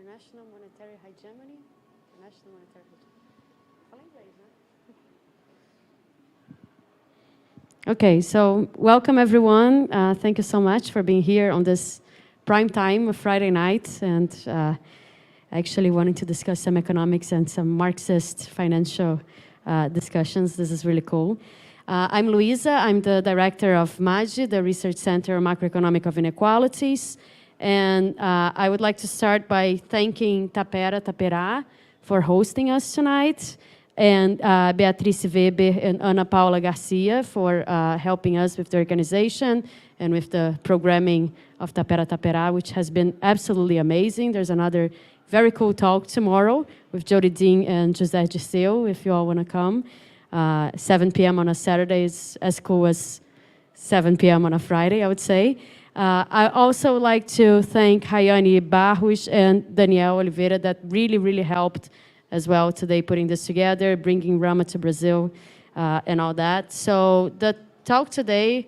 International monetary hegemony. International monetary hegemony. Fala inglês, né? Okay, so welcome everyone. Thank you so much for being here on this prime time of Friday night, and actually wanting to discuss some economics and some Marxist financial discussions. This is really cool. I'm Luisa. I'm the director of MAGI, the Research Center on Macroeconomic of Inequalities. And I would like to start by thanking Tapera for hosting us tonight, and Beatrice Weber and Ana Paula Garcia for helping us with the organization and with the programming of Tapera, which has been absolutely amazing. There's another very cool talk tomorrow with Jody Dean and José Dirceu, if you all want to come. 7 p.m. on a Saturday is as cool as 7 p.m. on a Friday, I would say. I also like to thank Rayane Barros and Daniel Oliveira that really helped as well today, putting this together, bringing Ramaa to Brazil, and all that. So the talk today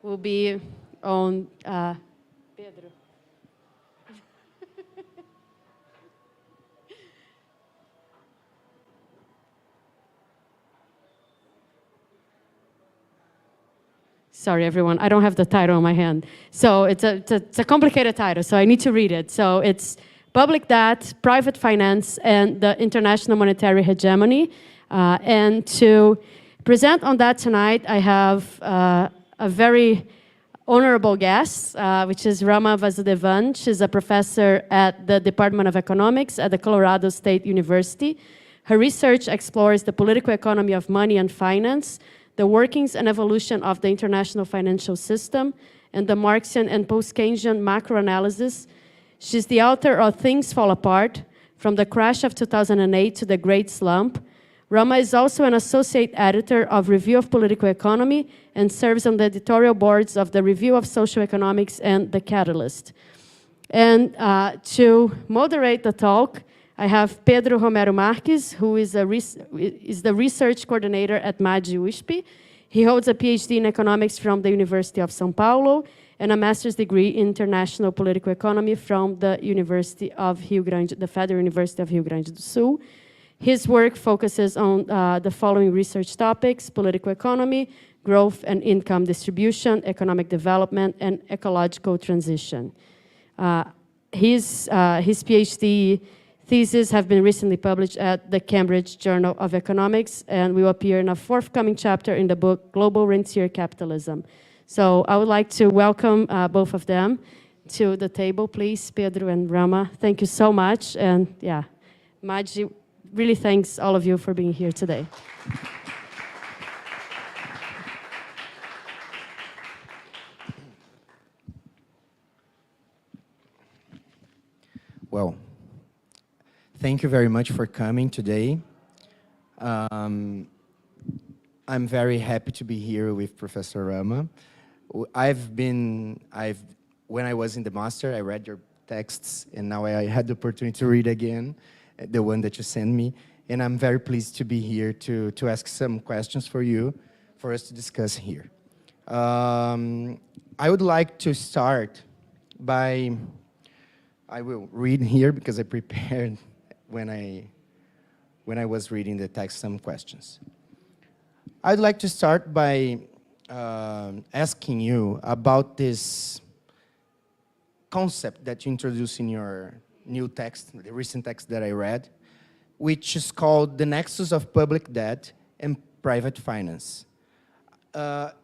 will be on Pedro. Sorry, everyone, I don't have the title on my hand. So it's a complicated title, so I need to read it. So it's Public Debt, Private Finance, and the International Monetary Hegemony. And to present on that tonight, I have a very honorable guest, which is Ramaa Vasudevan. She's a professor at the Department of Economics at the Colorado State University. Her research explores the political economy of money and finance, the workings and evolution of the international financial system, and the Marxian and post-Keynesian macro-analysis. She's the author of Things Fall Apart, From the Crash of 2008 to the Great Slump. Ramaa is also an associate editor of Review of Political Economy and serves on the editorial boards of the Review of Social Economics and The Catalyst. And to moderate the talk, I have Pedro Marques, who is the research coordinator at MAGI USP. He holds a PhD in economics from the University of São Paulo and a master's degree in international political economy from the University of Rio Grande, the Federal University of Rio Grande do Sul. His work focuses on the following research topics: political economy, growth and income distribution, economic development, and ecological transition. His PhD theses have been recently published at the Cambridge Journal of Economics and will appear in a forthcoming chapter in the book Global Rentier Capitalism. So I would like to welcome both of them to the table, please, Pedro and Ramaa. Thank you so much. And yeah, MAGI really thanks all of you for being here today. Well, thank you very much for coming today. I'm very happy to be here with Professor Ramaa. When I was in the master, I read your texts, and now I had the opportunity to read again the one that you sent me. And I'm very pleased to be here to ask some questions for you, for us to discuss here. I would like to start by, I will read here because I prepared when I was reading the text some questions. I'd like to start by asking you about this concept that you introduced in your new text, the recent text that I read, which is called the nexus of public debt and private finance.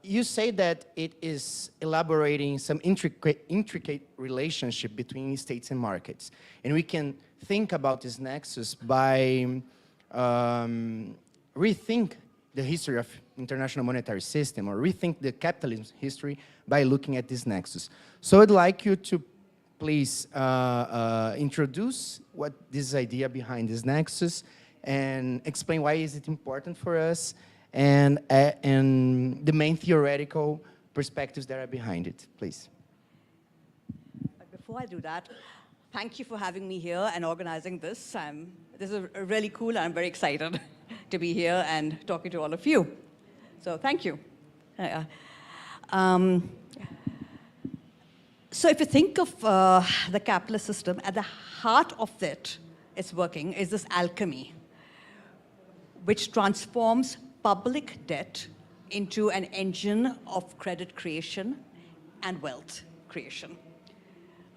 You say that it is elaborating some intricate relationship between states and markets. And we can think about this nexus by rethink the history of international monetary system, or rethink the capitalism history by looking at this nexus. So I'd like you to please introduce what this idea behind this nexus and explain why is it important for us, and the main theoretical perspectives that are behind it, please. But before I do that, thank you for having me here and organizing this. This is really cool, and I'm very excited to be here and talking to all of you. So thank you. So if you think of the capitalist system, at the heart of it is working is this alchemy, which transforms public debt into an engine of credit creation and wealth creation.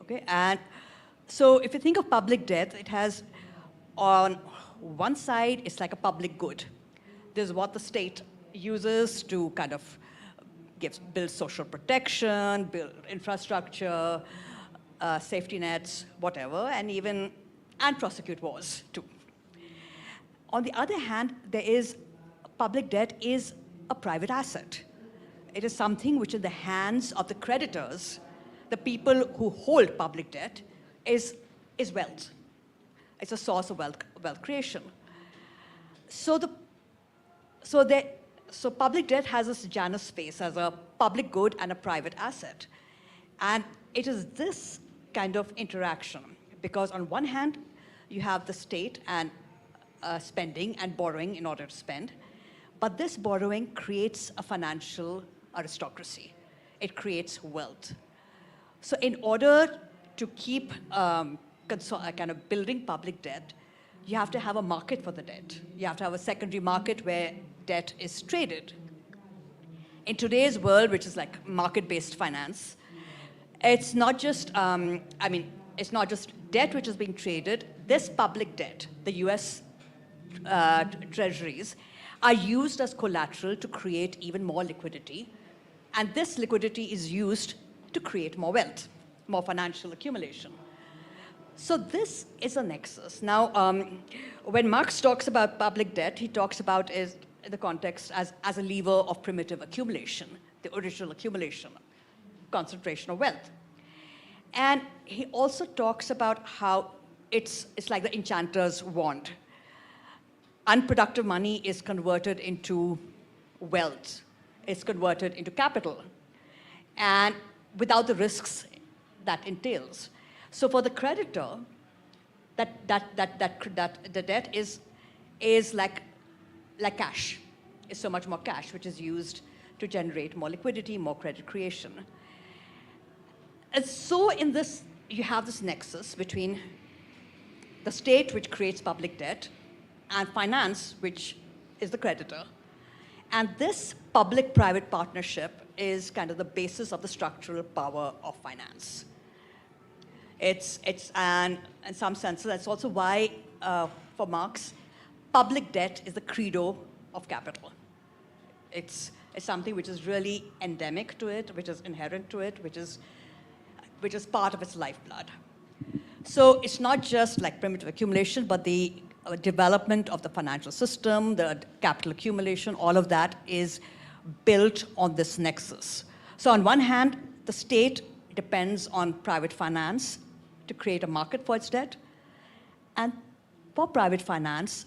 Okay, and so if you think of public debt, it has on one side, it's like a public good. This is what the state uses to kind of build social protection, build infrastructure, safety nets, whatever, and prosecute wars too. On the other hand, public debt is a private asset. It is something which in the hands of the creditors, the people who hold public debt, is wealth. It's a source of wealth creation. So public debt has this Janus space as a public good and a private asset. And it is this kind of interaction, because on one hand, you have the state and spending and borrowing in order to spend, but this borrowing creates a financial aristocracy. It creates wealth. So in order to keep kind of building public debt, you have to have a market for the debt. You have to have a secondary market where debt is traded. In today's world, which is like market-based finance, it's not just, it's not just debt which is being traded. This public debt, the US treasuries, are used as collateral to create even more liquidity. And this liquidity is used to create more wealth, more financial accumulation. So this is a nexus. Now, when Marx talks about public debt, he talks about it in the context as a lever of primitive accumulation, the original accumulation, concentration of wealth. And he also talks about how it's like the enchanter's wand. Unproductive money is converted into wealth. It's converted into capital, and without the risks that entails. So for the creditor, the debt is like cash. It's so much more cash, which is used to generate more liquidity, more credit creation. And so in this, you have this nexus between the state, which creates public debt, and finance, which is the creditor. And this public-private partnership is kind of the basis of the structural power of finance. And in some senses, that's also why, for Marx, public debt is the credo of capital. It's something which is really endemic to it, which is inherent to it, which is part of its lifeblood. So it's not just like primitive accumulation, but the development of the financial system, the capital accumulation, all of that is built on this nexus. So on one hand, the state depends on private finance to create a market for its debt. And for private finance,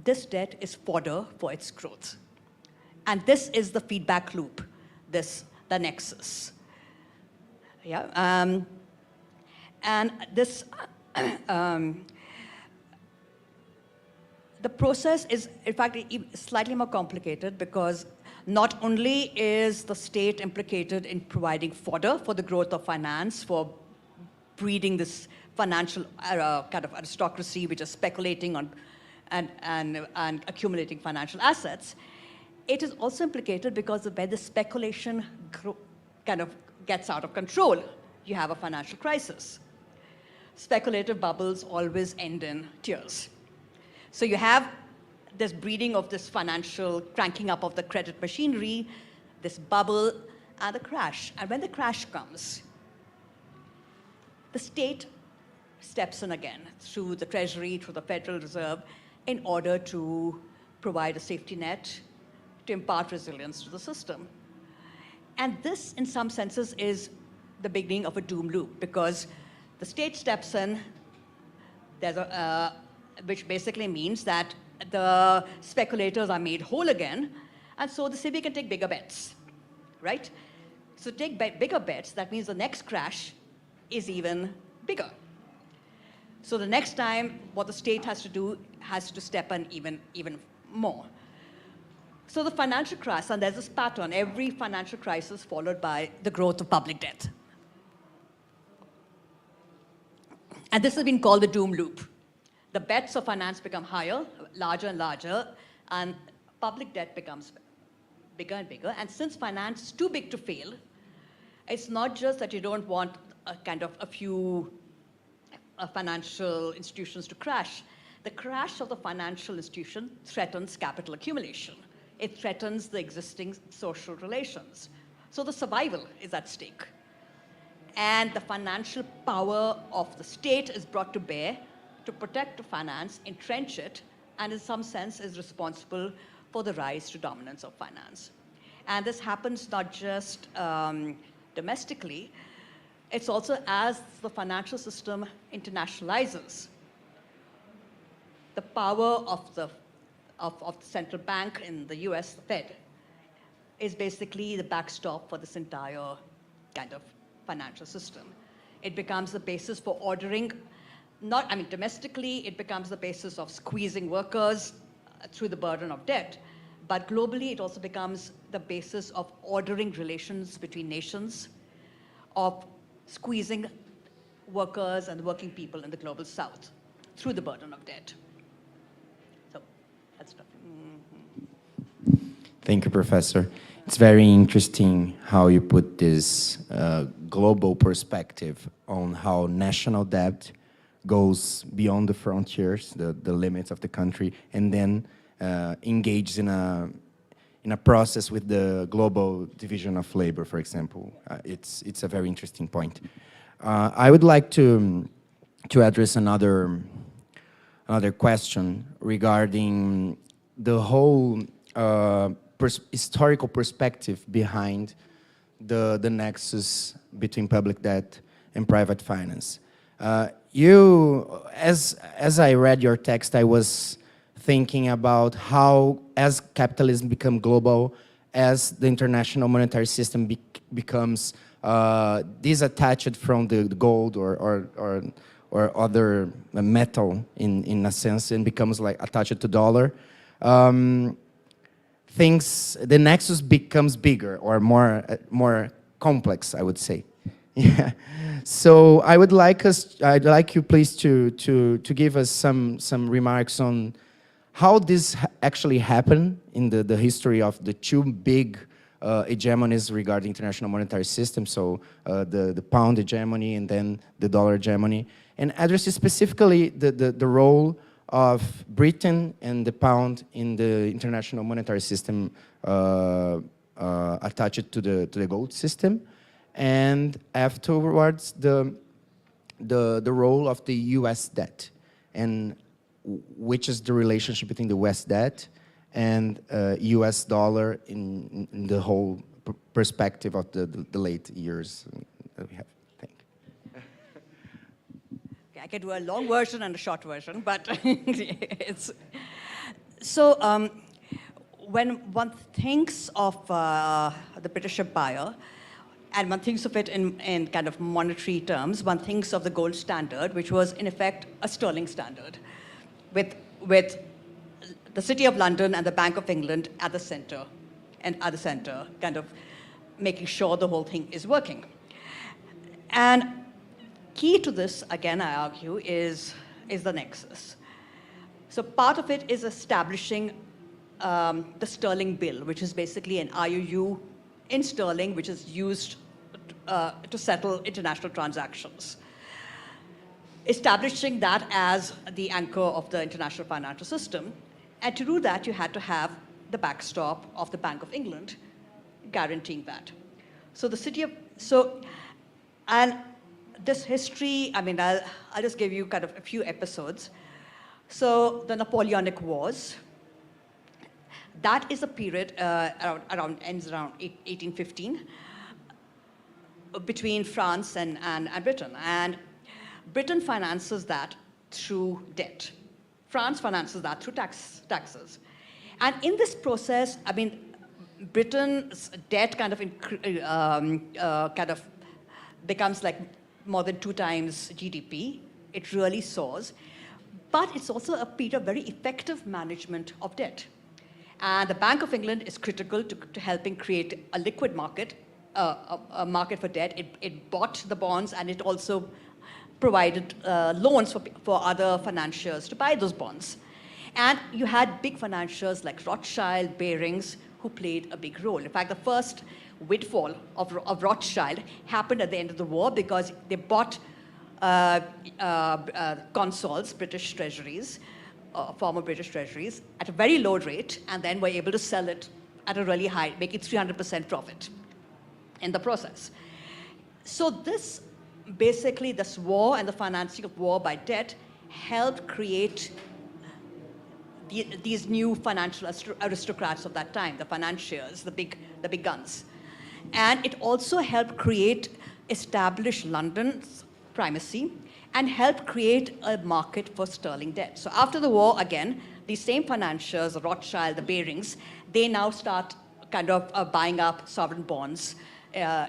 this debt is fodder for its growth. And this is the feedback loop, the nexus. Yeah, and this, the process is, in fact, slightly more complicated, because not only is the state implicated in providing fodder for the growth of finance, for breeding this financial kind of aristocracy which is speculating on and accumulating financial assets, it is also implicated because when the speculation kind of gets out of control, you have a financial crisis. Speculative bubbles always end in tears. So you have this breeding of this financial cranking up of the credit machinery, this bubble, and the crash. And when the crash comes, the state steps in again through the Treasury, through the Federal Reserve, in order to provide a safety net, to impart resilience to the system. And this, in some senses, is the beginning of a doom loop, because the state steps in, which basically means that the speculators are made whole again, and so the SIBI can take bigger bets, right? So take bigger bets, that means the next crash is even bigger. So the next time, what the state has to do has to step in even more. So the financial crisis, and there's this pattern, every financial crisis followed by the growth of public debt. And this has been called the doom loop. The bets of finance become higher, larger and larger, and public debt becomes bigger and bigger. And since finance is too big to fail, it's not just that you don't want a few financial institutions to crash. The crash of the financial institution threatens capital accumulation. It threatens the existing social relations. So the survival is at stake. And the financial power of the state is brought to bear to protect the finance, entrench it, and in some sense is responsible for the rise to dominance of finance. And this happens not just domestically, it's also as the financial system internationalizes. The power of the central bank in the US, the Fed, is basically the backstop for this entire kind of financial system. It becomes the basis for ordering, domestically, it becomes the basis of squeezing workers through the burden of debt. But globally, it also becomes the basis of ordering relations between nations, of squeezing workers and working people in the global south through the burden of debt. So that's stuff. Thank you, Professor. It's very interesting how you put this global perspective on how national debt goes beyond the frontiers, the limits of the country, and then engages in a process with the global division of labor, for example. It's a very interesting point. I would like to address another question regarding the whole historical perspective behind the nexus between public debt and private finance. As I read your text, I was thinking about how, as capitalism becomes global, as the international monetary system becomes disattached from the gold or other metal in a sense, and becomes like attached to dollar, the nexus becomes bigger or more complex, I would say. Yeah. So I'd like you please to give us some remarks on how this actually happened in the history of the two big hegemonies regarding international monetary system, so the pound hegemony and then the dollar hegemony, and address specifically the role of Britain and the pound in the international monetary system attached to the gold system, and afterwards the role of the US debt, and which is the relationship between the West debt and US dollar in the whole perspective of the late years that we have. I could do a long version and a short version, but it's... So when one thinks of the British Empire, and one thinks of it in kind of monetary terms, one thinks of the gold standard, which was in effect a sterling standard, with the City of London and the Bank of England at the center, kind of making sure the whole thing is working. And key to this, again, I argue, is the nexus. So part of it is establishing the sterling bill, which is basically an IOU in sterling, which is used to settle international transactions. Establishing that as the anchor of the international financial system. And to do that, you had to have the backstop of the Bank of England guaranteeing that. So the city of... And this history, I'll just give you kind of a few episodes. So the Napoleonic Wars, that is a period ends around 1815 between France and Britain. And Britain finances that through debt. France finances that through taxes. And in this process, Britain's debt kind of becomes like more than 2 times GDP. It really soars. But it's also a period of very effective management of debt. And the Bank of England is critical to helping create a liquid market, a market for debt. It bought the bonds, and it also provided loans for other financiers to buy those bonds. And you had big financiers like Rothschild, Barings, who played a big role. In fact, the first windfall of Rothschild happened at the end of the war because they bought consols, British treasuries, former British treasuries, at a very low rate, and then were able to sell it at a really high, making 300% profit in the process. So this war and the financing of war by debt helped create these new financial aristocrats of that time, the financiers, the big guns. And it also helped establish London's primacy and helped create a market for sterling debt. So after the war, again, these same financiers, the Rothschild, the Barings, they now start kind of buying up sovereign bonds,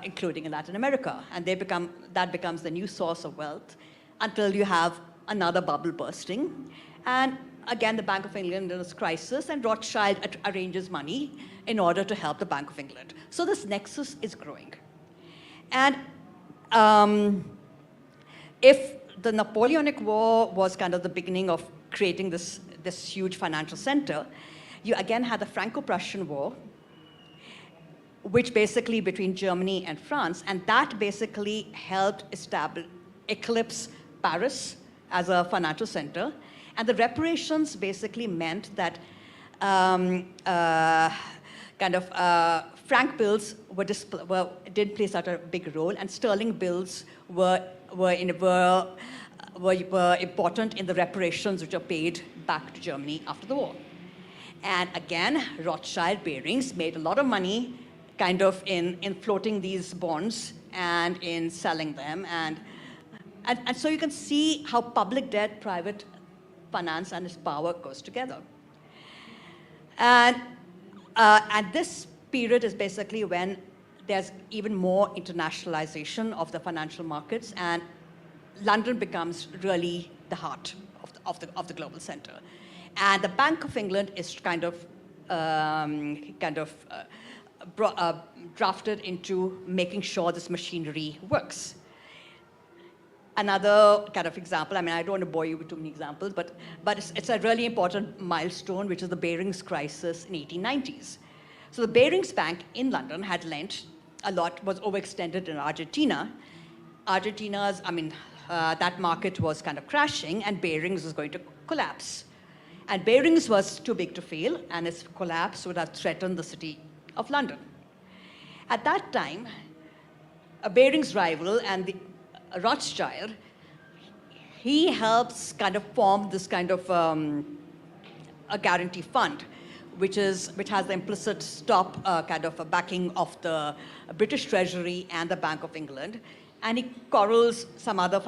including in Latin America. And that becomes the new source of wealth until you have another bubble bursting. And again, the Bank of England in this crisis, and Rothschild arranges money in order to help the Bank of England. So this nexus is growing. And if the Napoleonic War was kind of the beginning of creating this huge financial center, you again had the Franco-Prussian War, which basically between Germany and France, and that basically helped eclipse Paris as a financial center. And the reparations basically meant that franc bills didn't play such a big role, and sterling bills were important in the reparations which are paid back to Germany after the war. And again, Rothschild, Barings made a lot of money kind of in floating these bonds and in selling them. And so you can see how public debt, private finance, and its power goes together. And this period is basically when there's even more internationalization of the financial markets, and London becomes really the heart of the global center. And the Bank of England is drafted into making sure this machinery works. Another kind of example, I mean, I don't want to bore you with too many examples, but it's a really important milestone, which is the Barings crisis in 1890s. So the Barings Bank in London had lent a lot, was overextended in Argentina. That market was kind of crashing, and Barings was going to collapse. And Barings was too big to fail, and its collapse would have threatened the city of London. At that time, a Barings rival and the Rothschild, he helps kind of form this kind of a guarantee fund, which has the implicit kind of a backing of the British Treasury and the Bank of England, and he corrals some other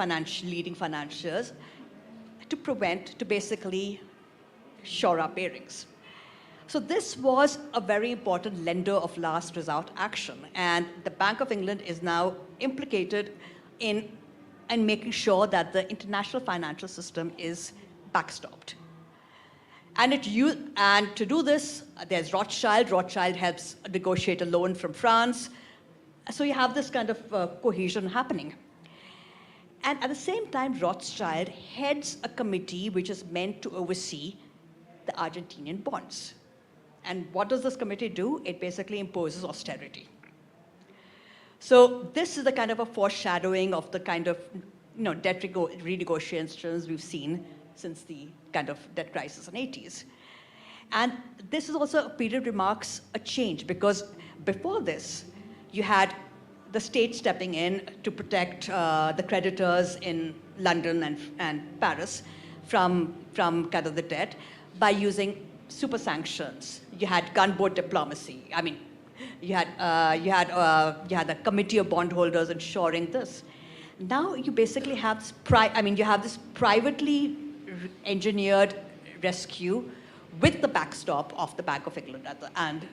leading financiers to basically shore up Barings. So this was a very important lender of last resort action, and the Bank of England is now implicated in making sure that the international financial system is backstopped. And to do this, there's Rothschild. Rothschild helps negotiate a loan from France. So you have this kind of cohesion happening. And at the same time, Rothschild heads a committee which is meant to oversee the Argentinian bonds. And what does this committee do? It basically imposes austerity. So this is the kind of a foreshadowing of the kind of debt renegotiations we've seen since the kind of debt crisis in the 80s. And this is also a period that marks a change, because before this, you had the state stepping in to protect the creditors in London and Paris from kind of the debt by using super sanctions. You had gunboat diplomacy. I mean, you had a committee of bondholders ensuring this. Now you basically have this privately engineered rescue with the backstop of the Bank of England and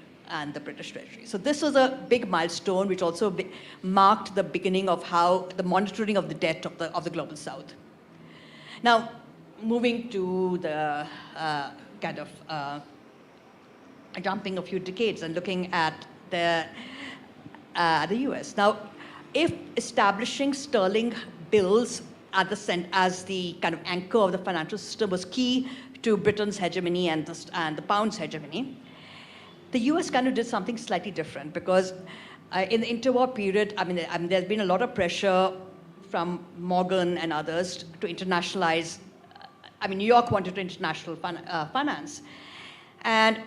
the British Treasury. So this was a big milestone, which also marked the beginning of how the monitoring of the debt of the global South. Now, moving to the jumping a few decades and looking at the US. Now, if establishing sterling bills as the kind of anchor of the financial system was key to Britain's hegemony and the pound's hegemony. The US kind of did something slightly different because in the interwar period, there's been a lot of pressure from Morgan and others to internationalize. New York wanted to international finance. And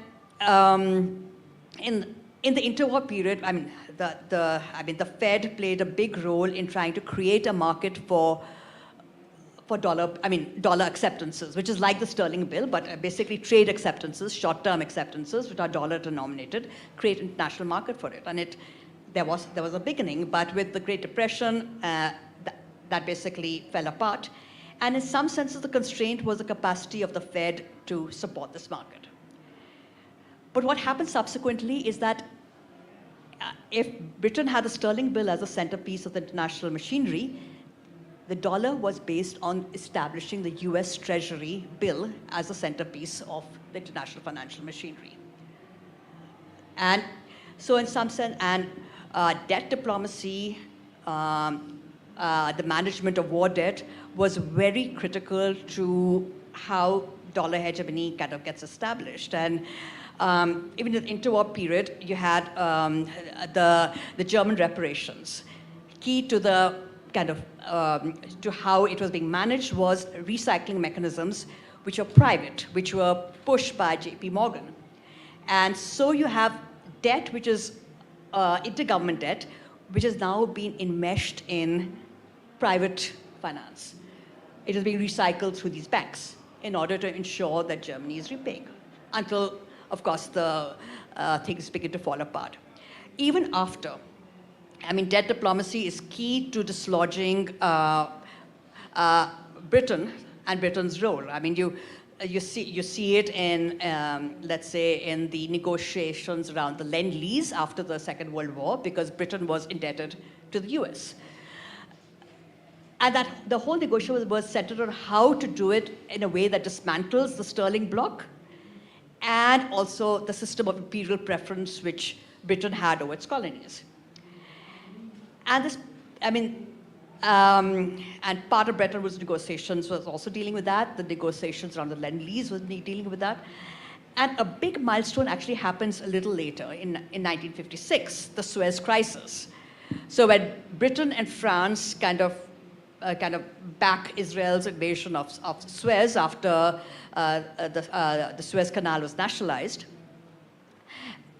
in the interwar period, the Fed played a big role in trying to create a market for dollar acceptances, which is like the sterling bill, but basically trade acceptances, short-term acceptances, which are dollar denominated, create an international market for it. And there was a beginning, but with the Great Depression, that basically fell apart. And in some senses, the constraint was the capacity of the Fed to support this market. But what happened subsequently is that if Britain had the sterling bill as a centerpiece of the international machinery, the dollar was based on establishing the US Treasury bill as a centerpiece of the international financial machinery. And so in some sense, debt diplomacy, the management of war debt was very critical to how dollar hegemony kind of gets established. And even in the interwar period, you had the German reparations. Key to the kind of to how it was being managed was recycling mechanisms which were private, which were pushed by JP Morgan. And so you have debt which is intergovernment debt, which has now been enmeshed in private finance. It is being recycled through these banks in order to ensure that Germany is repaying, until, of course, the things begin to fall apart. Even after, debt diplomacy is key to dislodging Britain and Britain's role. You see it in, let's say, in the negotiations around the Lend-Lease after the Second World War, because Britain was indebted to the US. And that the whole negotiation was centered on how to do it in a way that dismantles the sterling bloc and also the system of imperial preference which Britain had over its colonies. And this, and part of Bretton Woods negotiations was also dealing with that. The negotiations around the Lend-Lease was dealing with that. And a big milestone actually happens a little later in 1956, the Suez Crisis. So when Britain and France kind of back Israel's invasion of Suez after the Suez Canal was nationalized,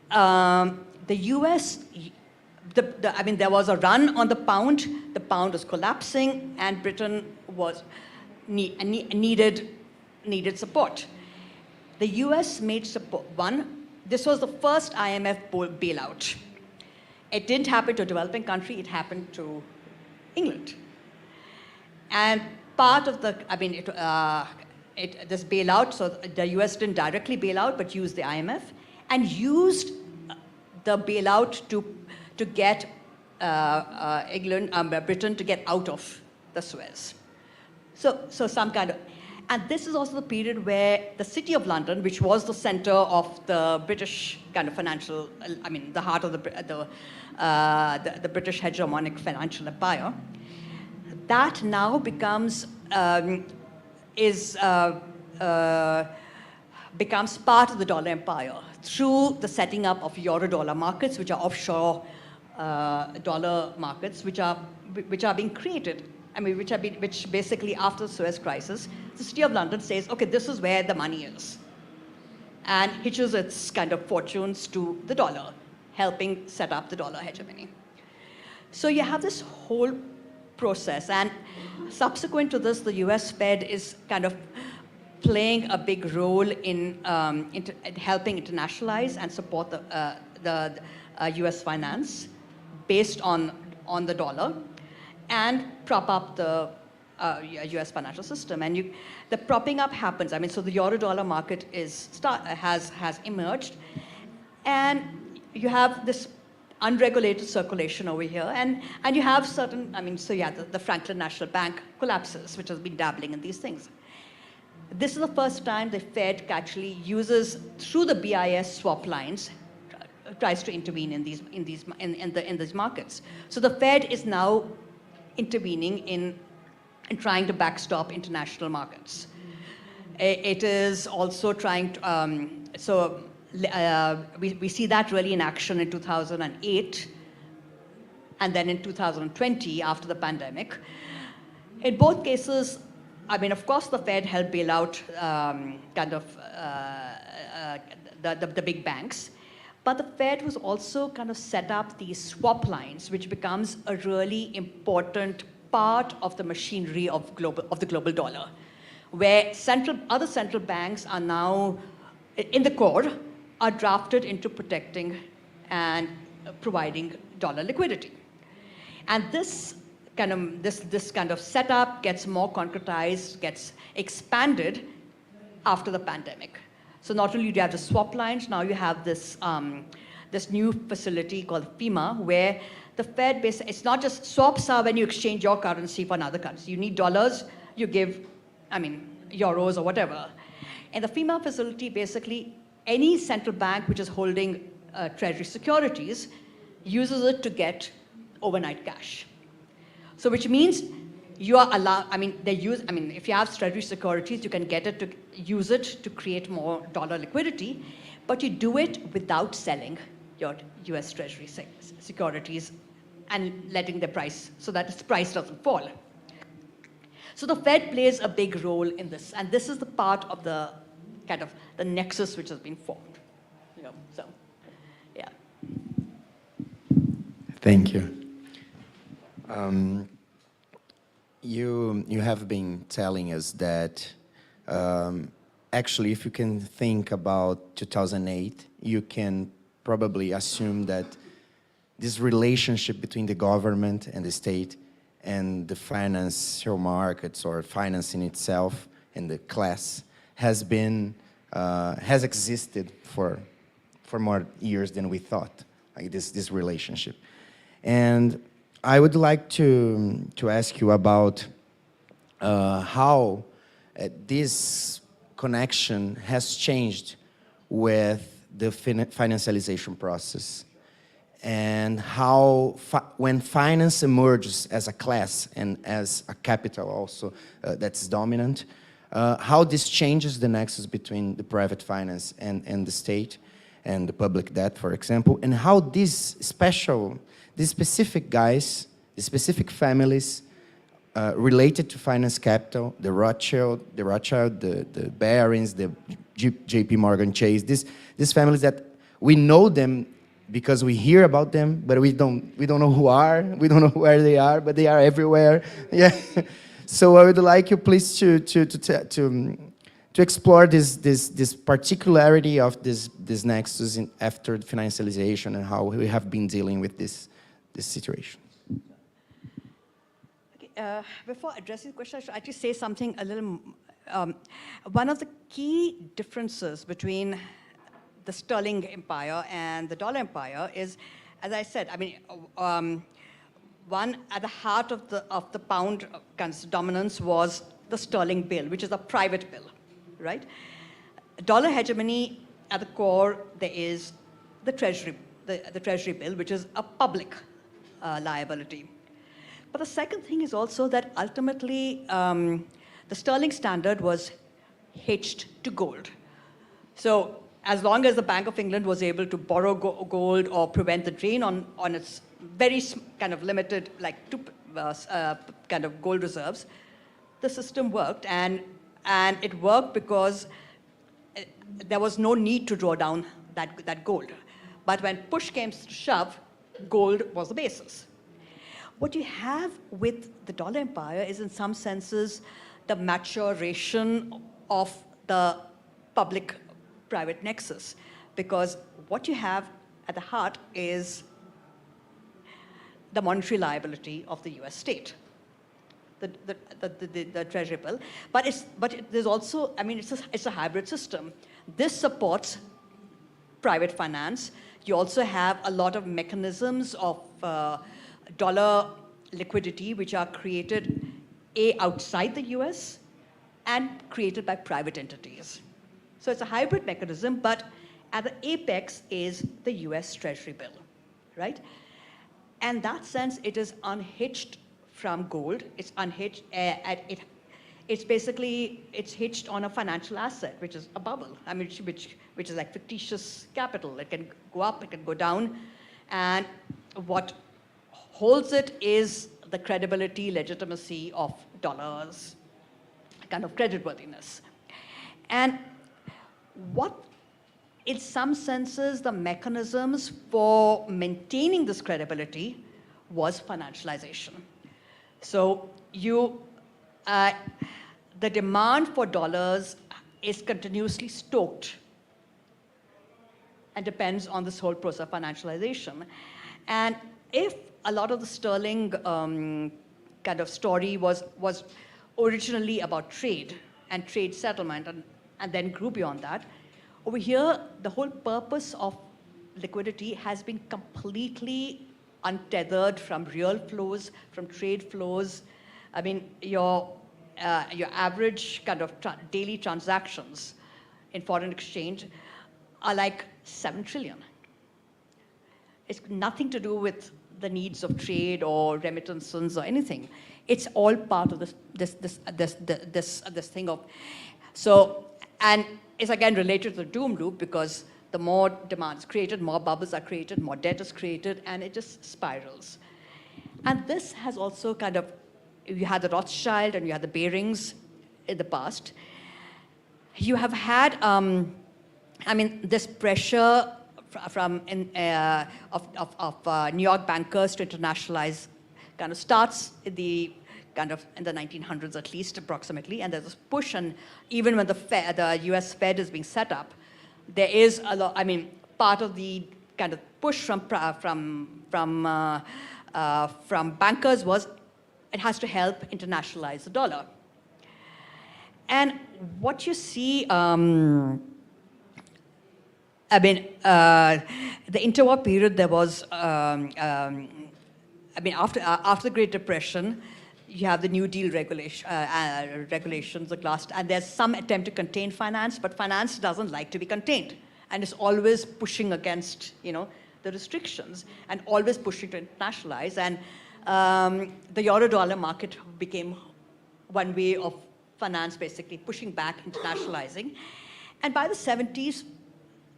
the US, there was a run on the pound was collapsing, and Britain was needed support. The US made support. This was the first IMF bailout. It didn't happen to a developing country, it happened to England. And part of the, this bailout, so the US didn't directly bail out, but used the IMF, and used the bailout to get Britain to get out of the Suez. So some kind of, and this is also the period where the City of London, which was the center of the British kind of financial, the heart of the British hegemonic financial empire, that now becomes becomes part of the dollar empire through the setting up of euro-dollar markets, which are offshore dollar markets, which are being created. Which basically after the Suez Crisis, the City of London says, okay, this is where the money is, and hitches its kind of fortunes to the dollar, helping set up the dollar hegemony. So you have this whole process, and subsequent to this, the US Fed is kind of playing a big role in helping internationalize and support the US finance based on the dollar, and prop up the US financial system. And the propping up happens. So the euro-dollar market has emerged, and you have this unregulated circulation over here, and you have certain, the Franklin National Bank collapses, which has been dabbling in these things. This is the first time the Fed actually uses, through the BIS swap lines, tries to intervene in these markets. So the Fed is now intervening in in trying to backstop international markets. It is also trying to, we see that really in action in 2008 and then in 2020 after the pandemic. In both cases, I mean, of course, the Fed helped bail out the big banks, but the Fed was also kind of set up these swap lines, which becomes a really important part of the machinery of the global dollar, where other central banks are now, in the core, are drafted into protecting and providing dollar liquidity. And this kind of setup gets more concretized, gets expanded after the pandemic. So not only do you have the swap lines, now you have this new facility called FEMA, where the Fed basically, it's not just swaps are when you exchange your currency for another currency. You need dollars, you give, euros or whatever. And the FEMA facility, basically, any central bank which is holding treasury securities uses it to get overnight cash. So which means you are allowed, if you have treasury securities, you can use it to create more dollar liquidity, but you do it without selling your US treasury securities and letting the price, so that its price doesn't fall. So the Fed plays a big role in this, and this is the part of the kind of the nexus which has been formed. So, yeah. Thank you. You have been telling us that actually, if you can think about 2008, you can probably assume that this relationship between the government and the state and the financial markets or financing itself and the class has existed for more years than we thought, like this relationship. And I would like to ask you about how this connection has changed with the financialization process, and how when finance emerges as a class and as a capital also that's dominant, how this changes the nexus between the private finance and the state and the public debt, for example, and how these specific guys, the specific families related to finance capital, the Rothschild, the Barings, the JP Morgan Chase, these families that we know them because we hear about them, but we don't know we don't know where they are, but they are everywhere. Yeah. So I would like you please to explore this particularity of this nexus after the financialization and how we have been dealing with this situation. Okay, before addressing the question, I should actually say something a little. One of the key differences between the sterling empire and the dollar empire is, as I said, one at the heart of the pound dominance was the sterling bill, which is a private bill, right? Dollar hegemony at the core, there is the treasury bill, which is a public liability. But the second thing is also that ultimately the sterling standard was hitched to gold. So as long as the Bank of England was able to borrow gold or prevent the drain on its very kind of limited, kind of gold reserves, the system worked, and it worked because there was no need to draw down that gold. But when push came to shove, gold was the basis. What you have with the dollar empire is, in some senses, the maturation of the public-private nexus, because what you have at the heart is the monetary liability of the US state, the treasury bill. But there's also, it's a hybrid system. This supports private finance. You also have a lot of mechanisms of dollar liquidity, which are created outside the US and created by private entities. So it's a hybrid mechanism, but at the apex is the US Treasury bill, right? And in that sense, it is unhitched from gold. It's unhitched. It's basically, it's hitched on a financial asset, which is a bubble. I mean, which is like fictitious capital. It can go up, it can go down. And what holds it is the credibility, legitimacy of dollars, kind of creditworthiness. And what, in some senses, the mechanisms for maintaining this credibility was financialization. So the demand for dollars is continuously stoked and depends on this whole process of financialization. And if a lot of the sterling kind of story was originally about trade and trade settlement and then grew beyond that, over here, the whole purpose of liquidity has been completely untethered from real flows, from trade flows. I mean, your average kind of daily transactions in foreign exchange are like 7 trillion. It's nothing to do with the needs of trade or remittances or anything. It's all part of this thing of, so, and it's again related to the doom loop, because the more demand is created, more bubbles are created, more debt is created, and it just spirals. And this has also kind of, you had the Rothschild and you had the Barings in the past. You have had, I mean, this pressure from New York bankers to internationalize kind of starts in the 1900s at least, approximately, and there's this push, and even when the US Fed is being set up, there is a lot, I mean, part of the kind of push from bankers was it has to help internationalize the dollar. And what you see, I mean, the interwar period, there was, I mean, after the Great Depression, you have the New Deal regulations, the glass, and there's some attempt to contain finance, but finance doesn't like to be contained, and it's always pushing against, the restrictions, and always pushing to internationalize. And the euro-dollar market became one way of finance, basically pushing back, internationalizing. And by the 70s,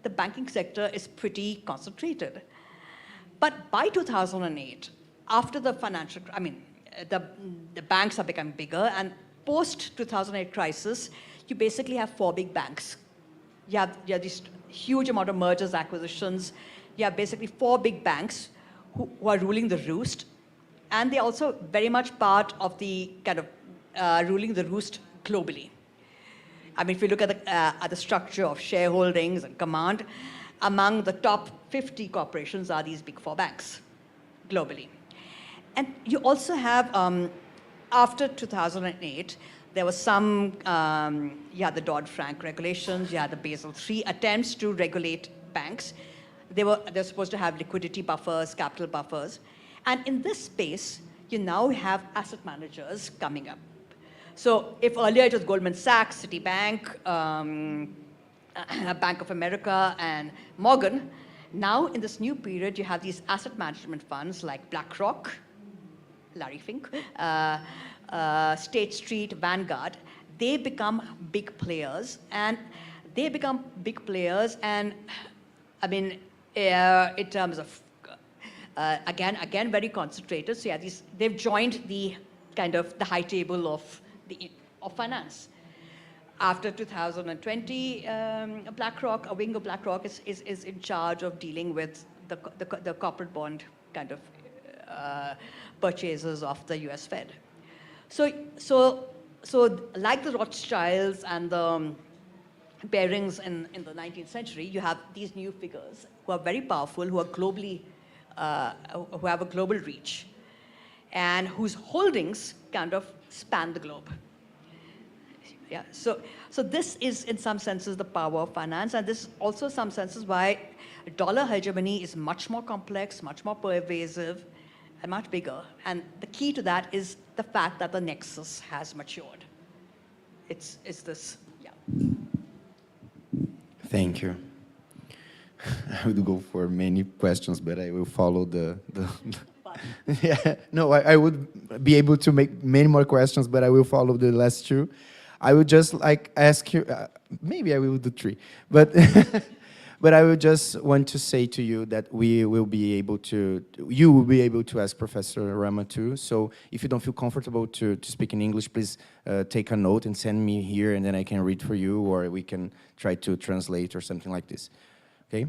the banking sector is pretty concentrated. But by 2008, after the financial, I mean, the banks are becoming bigger, and post-2008 crisis, you basically have 4 big banks. You have this huge amount of mergers, acquisitions. You have basically 4 big banks who are ruling the roost, and they're also very much part of the kind of ruling the roost globally. I mean, if you look at the structure of shareholdings and command, among the top 50 corporations are these big 4 banks globally. And you also have, after 2008, there was some, you had the Dodd-Frank regulations, you had the Basel III attempts to regulate banks. They're supposed to have liquidity buffers, capital buffers. And in this space, you now have asset managers coming up. So if earlier it was Goldman Sachs, Citibank, Bank of America, and Morgan, now in this new period, you have these asset management funds like BlackRock, Larry Fink, State Street, Vanguard. They become big players, and I mean, in terms of again very concentrated. So yeah, they've joined the kind of the high table of finance. After 2020, BlackRock, a wing of BlackRock, is in charge of dealing with the corporate bond kind of purchases of the US Fed. So like the Rothschilds and the Barings in the 19th century, you have these new figures who are very powerful, who are globally, who have a global reach, and whose holdings kind of span the globe. Yeah, so this is in some senses the power of finance, and this is also some senses why dollar hegemony is much more complex, much more pervasive, and much bigger. And the key to that is the fact that the nexus has matured. It's this, yeah. Thank you. I would go for many questions, but I will follow the Yeah, no, I would be able to make many more questions, but I will follow the last two. I would just like ask you, maybe I will do three, but but I would just want to say to you that we will be able to, you will be able to ask Professor Ramaa too. So if you don't feel comfortable to speak in English, please take a note and send me here, and then I can read for you, or we can try to translate or something like this. Okay.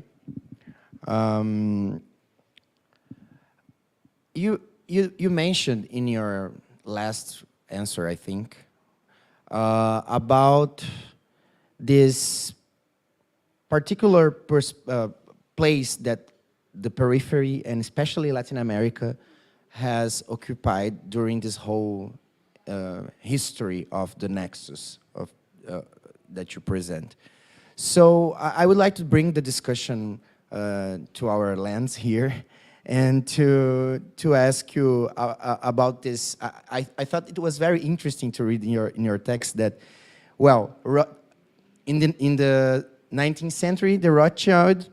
You mentioned in your last answer, I think, about this particular place that the periphery, and especially Latin America, has occupied during this whole history of the nexus of, that you present. So I would like to bring the discussion to our lens here, and to ask you about this. I thought it was very interesting to read in your text that, well, in the 19th century, the Rothschild,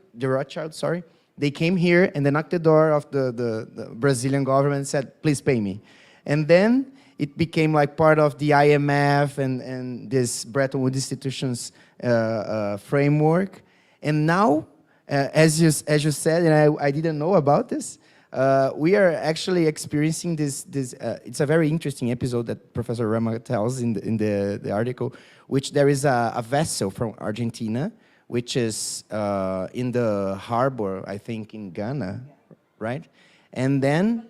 sorry, they came here and they knocked the door of the Brazilian government and said, please pay me. And then it became like part of the IMF and this Bretton Woods institutions framework. And now, as you said, and I didn't know about this, we are actually experiencing this. It's a very interesting episode that Professor Ramaa tells in the article, which there is a vessel from Argentina, which is in the harbor, I think, in Ghana, right? And then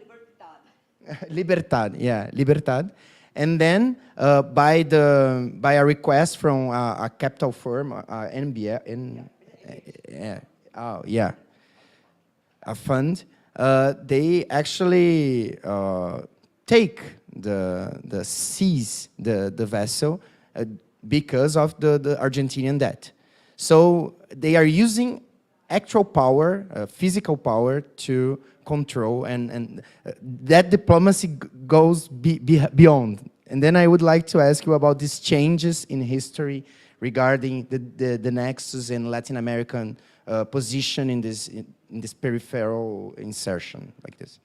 Libertad, yeah, Libertad. And then by a request from a capital firm, NBA, a fund, they actually take seize the vessel because of the Argentinian debt. So they are using actual power, physical power, to control, and that diplomacy goes beyond. And then I would like to ask you about these changes in history regarding the nexus in Latin American position in this peripheral insertion like this.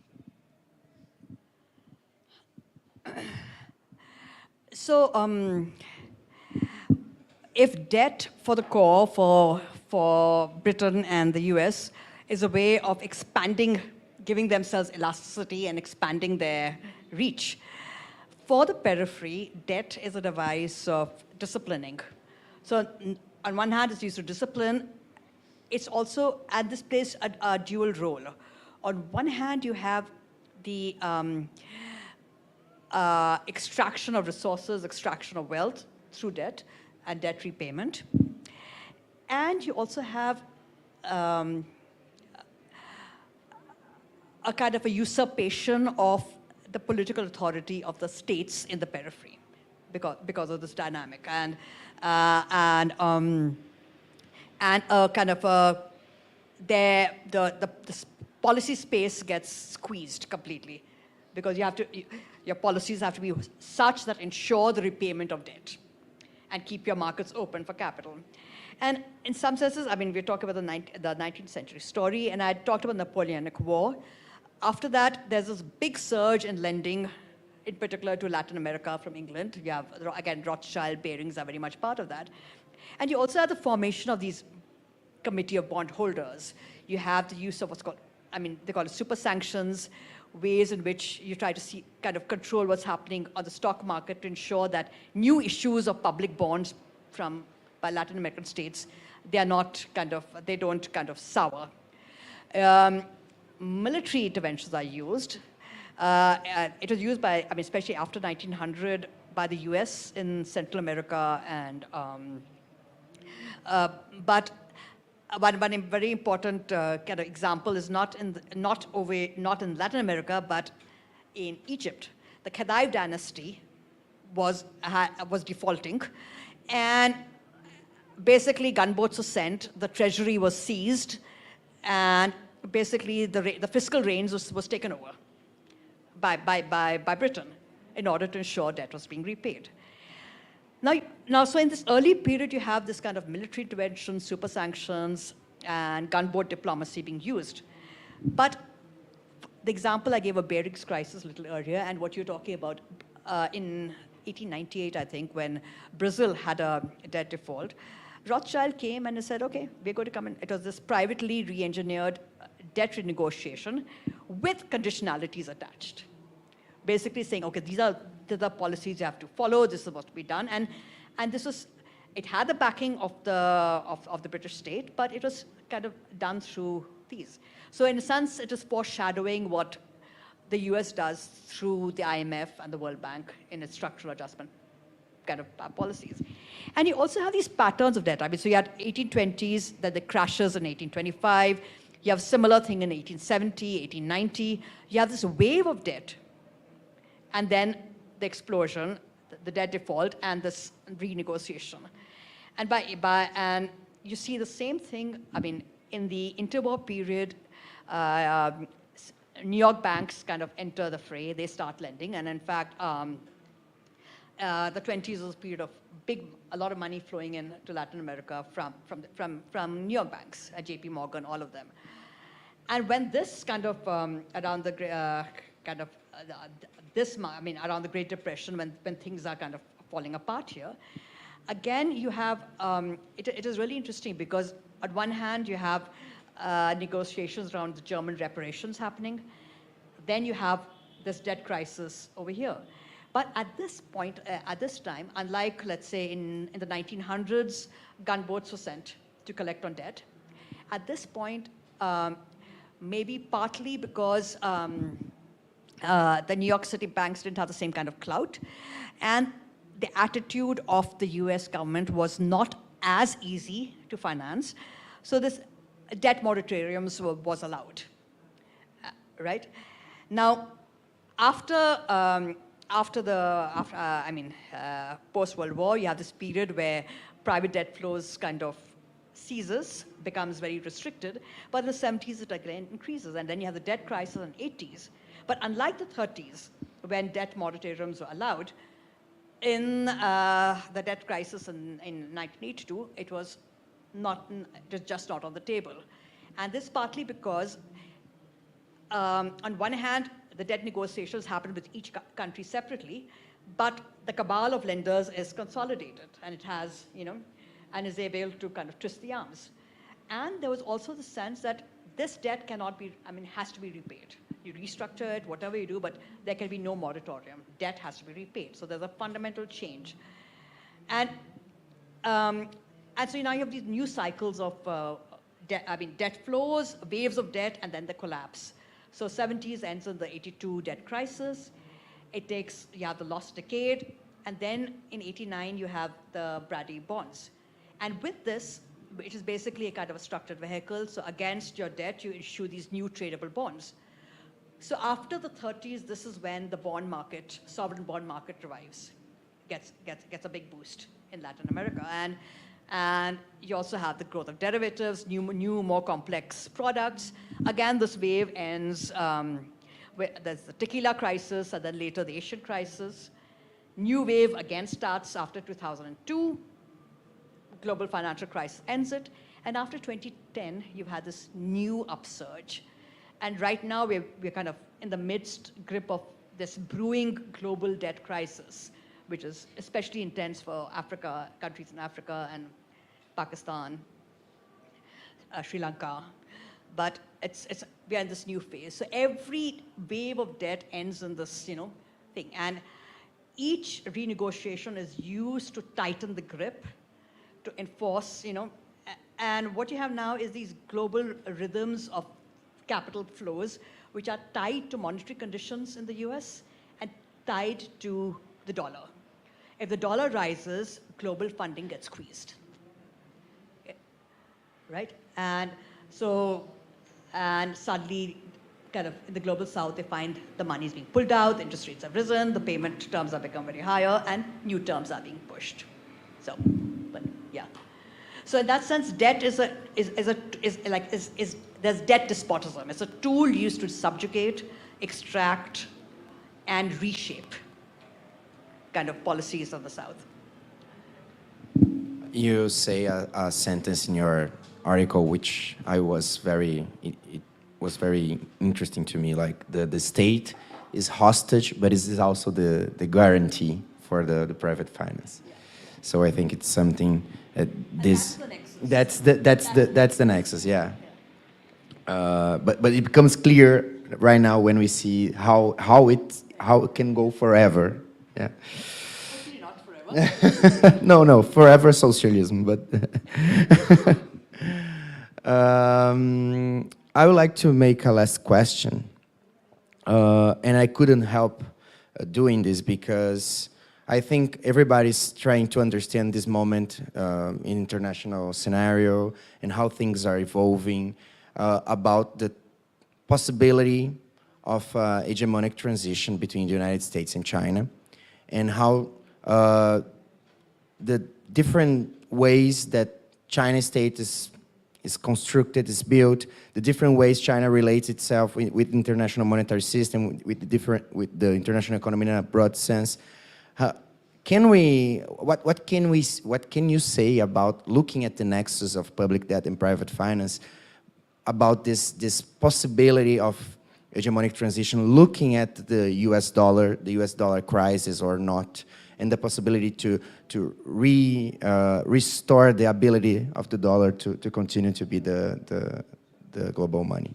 So, if debt for the core for Britain and the US is a way of expanding, giving themselves elasticity and expanding their reach, for the periphery, debt is a device of disciplining. So on one hand, it's used to discipline. It's also, at this place, a dual role. On one hand, you have the extraction of resources, extraction of wealth through debt and debt repayment. And you also have a kind of a usurpation of the political authority of the states in the periphery because of this dynamic. And a kind of the policy space gets squeezed completely because your policies have to be such that ensure the repayment of debt and keep your markets open for capital. And in some senses, I mean, we're talking about the 19th century story, and I talked about the Napoleonic War. After that, there's this big surge in lending, in particular to Latin America from England. You have, again, Rothschild bearings are very much part of that. And you also have the formation of these committee of bondholders. You have the use of what's called, I mean, they call it super sanctions, ways in which you try to kind of control what's happening on the stock market to ensure that new issues of public bonds by Latin American states, they don't kind of sour. Military interventions are used. It was used by, I mean, especially after 1900, by the US in Central America, and but one very important kind of example is not in Latin America, but in Egypt. The Khedive dynasty was defaulting, and basically gunboats were sent, the treasury was seized, and basically the fiscal reins was taken over by Britain in order to ensure debt was being repaid. Now, so in this early period, you have this kind of military intervention, super sanctions, and gunboat diplomacy being used. But the example I gave of Barings crisis a little earlier, and what you're talking about in 1898, I think, when Brazil had a debt default, Rothschild came and said, okay, we're going to come in. It was this privately re-engineered debt renegotiation with conditionalities attached. Basically saying, okay, these are the policies you have to follow, this is what's to be done. And this was, it had the backing of the British state, but it was kind of done through these. So in a sense, it is foreshadowing what the US does through the IMF and the World Bank in its structural adjustment kind of policies. And you also have these patterns of debt. I mean, so you had 1820s, that the crashes in 1825. You have similar thing in 1870, 1890. You have this wave of debt. And then the explosion, the debt default, and this renegotiation. And and you see the same thing, I mean, in the interwar period, New York banks kind of enter the fray, they start lending, and in fact, the 20s was a period of a lot of money flowing in to Latin America from New York banks, JP Morgan, all of them. And when this kind of, around the around the Great Depression, when things are kind of falling apart here, again, you have, it is really interesting because on one hand, you have negotiations around the German reparations happening. Then you have this debt crisis over here. But at this point, at this time, unlike, let's say, in the 1900s, gunboats were sent to collect on debt. At this point, maybe partly because the New York City banks didn't have the same kind of clout, and the attitude of the US government was not as easy to finance. So this debt moratoriums was allowed, right? Now, after post-World War, you have this period where private debt flows kind of ceases, becomes very restricted, but in the 70s it again increases, and then you have the debt crisis in the 80s. But unlike the 30s, when debt moratoriums were allowed, in the debt crisis in 1982, it was just not on the table. And this partly because, on one hand, the debt negotiations happened with each country separately, but the cabal of lenders is consolidated, and it has, and is able to kind of twist the arms. And there was also the sense that this debt cannot be, has to be repaid. You restructure it, whatever you do, but there can be no moratorium. Debt has to be repaid. So there's a fundamental change. And so now you have these new cycles of debt flows, waves of debt, and then the collapse. So 70s ends in the 82 debt crisis. You have the lost decade, and then in 89 you have the Brady bonds. And with this, which is basically a kind of a structured vehicle, so against your debt you issue these new tradable bonds. So after the 30s, this is when the bond market, sovereign bond market revives, gets a big boost in Latin America. And you also have the growth of derivatives, new more complex products. Again, this wave ends, there's the tequila crisis, and then later the Asian crisis. New wave again starts after 2002. Global financial crisis ends it. And after 2010, you've had this new upsurge. And right now, we're kind of in the grip of this brewing global debt crisis, which is especially intense for Africa, countries in Africa and Pakistan, Sri Lanka. But we are in this new phase. So every wave of debt ends in this, thing. And each renegotiation is used to tighten the grip, to enforce, and what you have now is these global rhythms of capital flows, which are tied to monetary conditions in the US and tied to the dollar. If the dollar rises, global funding gets squeezed, right? And suddenly, kind of in the global south, they find the money is being pulled out, the interest rates have risen, the payment terms have become very higher, and new terms are being pushed. So, but yeah. So in that sense, debt there's debt despotism. It's a tool used to subjugate, extract, and reshape kind of policies of the South. You say a sentence in your article which I was it was very interesting to me. Like the state is hostage, but it is also the guarantee for the private finance. So I think it's something this that's the nexus, yeah. But it becomes clear right now when we see how it can go forever. Yeah. Hopefully not forever. No, forever socialism. But I would like to make a last question, and I couldn't help doing this because I think everybody's trying to understand this moment in international scenario and how things are evolving, about the possibility of hegemonic transition between the United States and China, and how the different ways that China state is constructed, is built, the different ways China relates itself with international monetary system, with the international economy in a broad sense. What can you say about looking at the nexus of public debt and private finance, about this possibility of hegemonic transition, looking at the US dollar crisis or not, and the possibility to restore the ability of the dollar to continue to be the global money?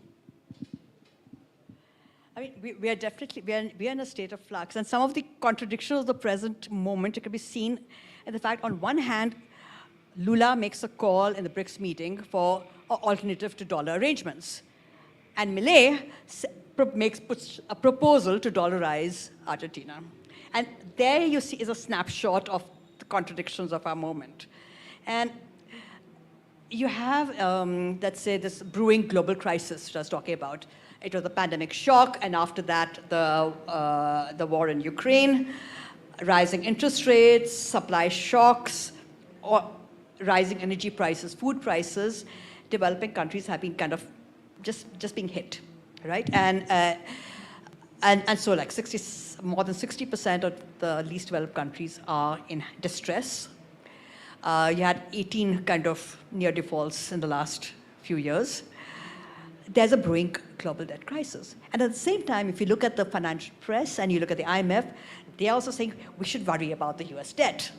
I mean, we are definitely, we are in a state of flux. And some of the contradictions of the present moment can be seen in the fact, on one hand, Lula makes a call in the BRICS meeting for an alternative to dollar arrangements. And Milei puts a proposal to dollarize Argentina. And there you see is a snapshot of the contradictions of our moment. And you have, let's say, this brewing global crisis that I was talking about. It was the pandemic shock, and after that, the war in Ukraine, rising interest rates, supply shocks, or rising energy prices, food prices. Developing countries have been kind of just being hit, right? And so like more than 60% of the least developed countries are in distress. You had 18 kind of near defaults in the last few years. There's a brewing global debt crisis. And at the same time, if you look at the financial press and you look at the IMF, they're also saying we should worry about the US debt.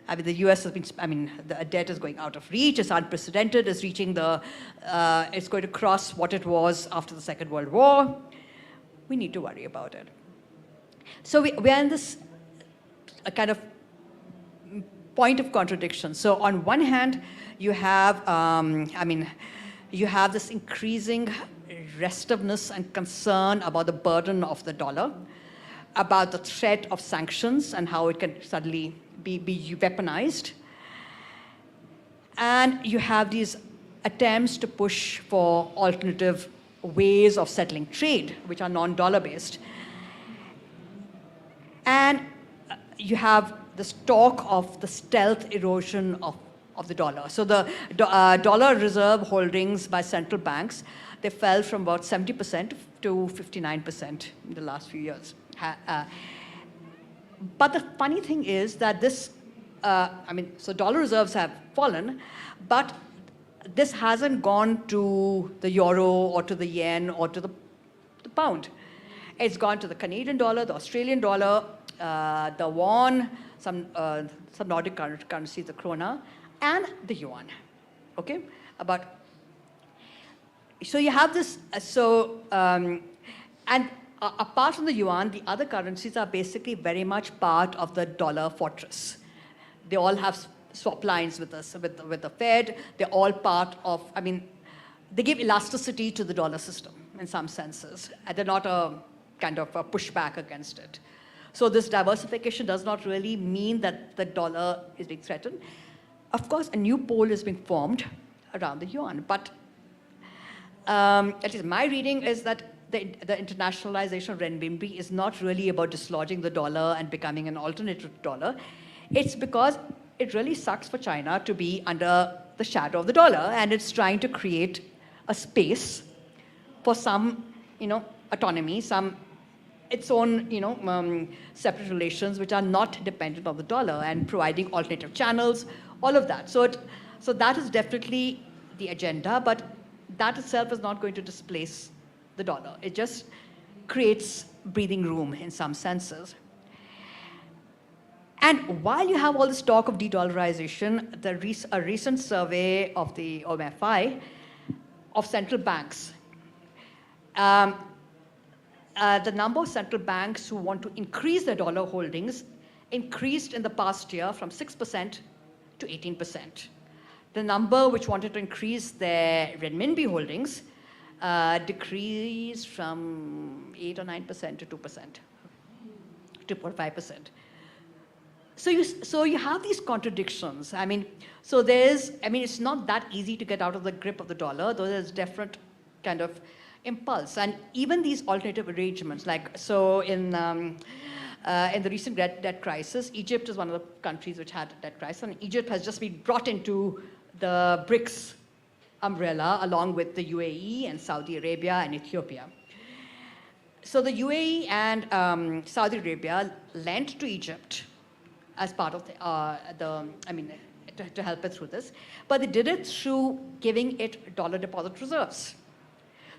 I mean, the US has been, the debt is going out of reach, it's unprecedented, it's reaching it's going to cross what it was after the Second World War. We need to worry about it. So we are in this kind of point of contradiction. So on one hand, you have, you have this increasing restiveness and concern about the burden of the dollar, about the threat of sanctions and how it can suddenly be weaponized. And you have these attempts to push for alternative ways of settling trade, which are non-dollar based. And you have this talk of the stealth erosion of the dollar. So the dollar reserve holdings by central banks, they fell from about 70% to 59% in the last few years. But the funny thing is that this, so dollar reserves have fallen, but this hasn't gone to the euro or to the yen or to the pound. It's gone to the Canadian dollar, the Australian dollar, the won, some Nordic currencies, the krona, and the yuan. Okay? So you have this, and apart from the yuan, the other currencies are basically very much part of the dollar fortress. They all have swap lines with the Fed. They're all part of, they give elasticity to the dollar system in some senses. And they're not a kind of a pushback against it. So this diversification does not really mean that the dollar is being threatened. Of course, a new pole is being formed around the yuan. But at least my reading is that the internationalization of renminbi is not really about dislodging the dollar and becoming an alternative to dollar. It's because it really sucks for China to be under the shadow of the dollar, and it's trying to create a space for some, autonomy, its own, separate relations which are not dependent on the dollar, and providing alternative channels, all of that. So that is definitely the agenda, but that itself is not going to displace the dollar. It just creates breathing room in some senses. And while you have all this talk of de-dollarization, a recent survey of the OMFI of central banks, the number of central banks who want to increase their dollar holdings increased in the past year from 6% to 18%. The number which wanted to increase their renminbi holdings decreased from 8 or 9% to 2%, 2.5%. So you have these contradictions. I mean, it's not that easy to get out of the grip of the dollar, though there's different kind of impulse. And even these alternative arrangements, like, so in the recent debt crisis, Egypt is one of the countries which had a debt crisis, and Egypt has just been brought into the BRICS umbrella along with the UAE and Saudi Arabia and Ethiopia. So the UAE and Saudi Arabia lent to Egypt as part of to help it through this, but they did it through giving it dollar deposit reserves.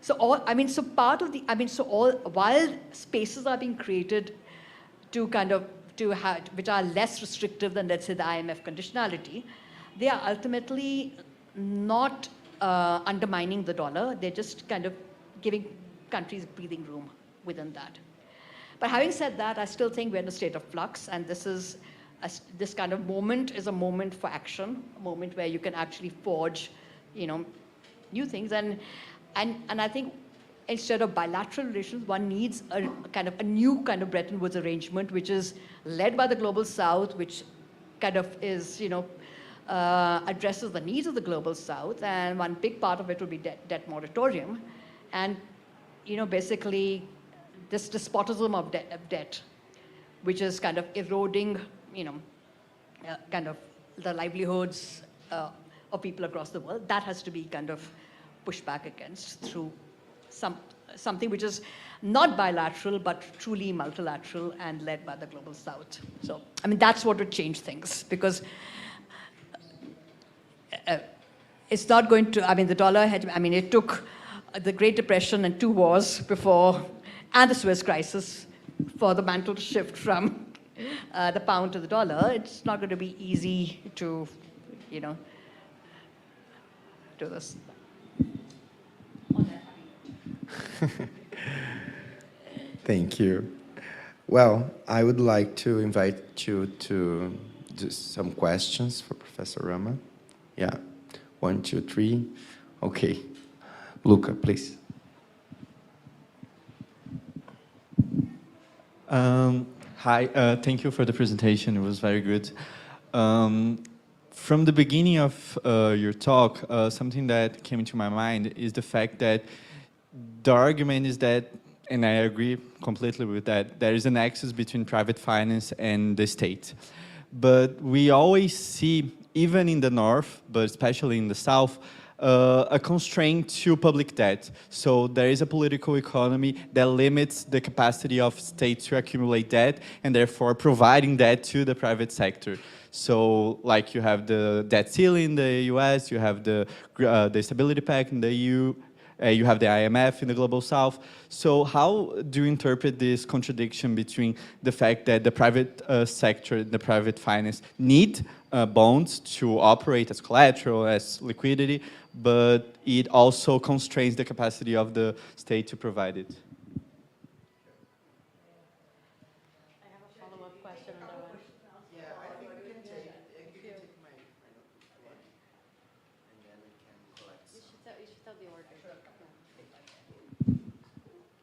So while spaces are being created which are less restrictive than, let's say, the IMF conditionality, they are ultimately not undermining the dollar. They're just kind of giving countries breathing room within that. But having said that, I still think we're in a state of flux, and this kind of moment is a moment for action, a moment where you can actually forge, new things. And I think instead of bilateral relations, one needs a new kind of Bretton Woods arrangement, which is led by the Global South, which kind of is, addresses the needs of the Global South, and one big part of it will be debt moratorium, and, basically this despotism of debt, which is kind of eroding, kind of the livelihoods of people across the world. That has to be kind of pushed back against through something which is not bilateral, but truly multilateral and led by the Global South. So, that's what would change things, because it's not going to, the dollar had, it took the Great Depression and 2 wars before, and the Suez Crisis, for the mantle to shift from the pound to the dollar. It's not going to be easy to, do this. Thank you. Well, I would like to invite you to do some questions for Professor Ramaa. Yeah, 1, 2, 3. Okay. Luca, please. Hi, thank you for the presentation. It was very good. From the beginning of your talk, something that came into my mind is the fact that the argument is that, and I agree completely with that, there is a nexus between private finance and the state. But we always see, even in the north, but especially in the south, a constraint to public debt. So there is a political economy that limits the capacity of states to accumulate debt, and therefore providing debt to the private sector. So, like, you have the debt ceiling in the US, you have the Stability Pact in the EU, you have the IMF in the Global South. So how do you interpret this contradiction between the fact that the private sector, the private finance, need bonds to operate as collateral, as liquidity, but it also constrains the capacity of the state to provide it? I have a follow-up question on that one. Yeah, I think we can take my one, and then we can collect some. You should tell the order.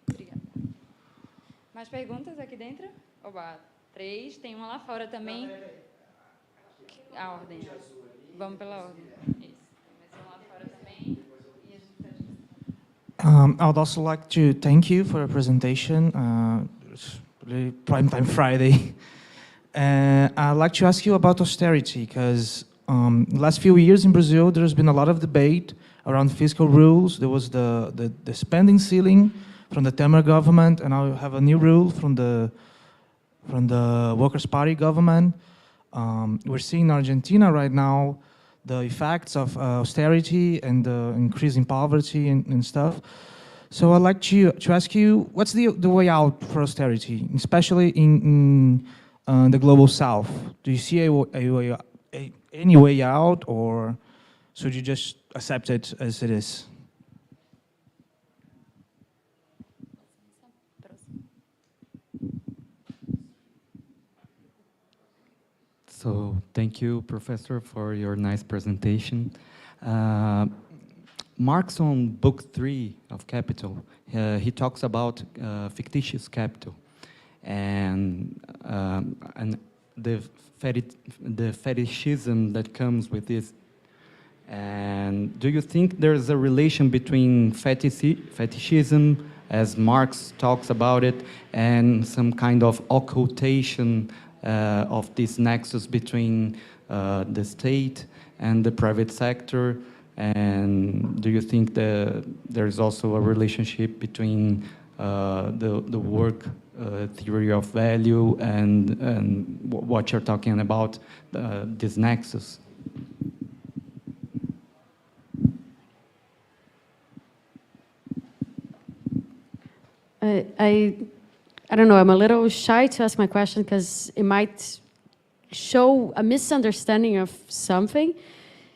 Obrigada. Mais perguntas aqui dentro? Oba, 3. Tem uma lá fora também. A ordem. Vamos pela ordem. Isso. Começou lá fora também. E a gente I would also like to thank you for your presentation. It's really primetime Friday. I'd like to ask you about austerity, because the last few years in Brazil, there's been a lot of debate around fiscal rules. There was the spending ceiling from the Temer government, and now we have a new rule from the Workers' Party government. We're seeing in Argentina right now the effects of austerity and the increasing poverty and stuff. So I'd like to ask you, what's the way out for austerity, especially in the global south? Do you see any way out, or should you just accept it as it is? So thank you, Professor, for your nice presentation. Marx on book 3 of Capital, he talks about fictitious capital and the fetishism that comes with this. And do you think there's a relation between fetishism, as Marx talks about it, and some kind of occultation of this nexus between the state and the private sector? And do you think that there is also a relationship between the work theory of value and what you're talking about, this nexus? I don't know, I'm a little shy to ask my question because it might show a misunderstanding of something.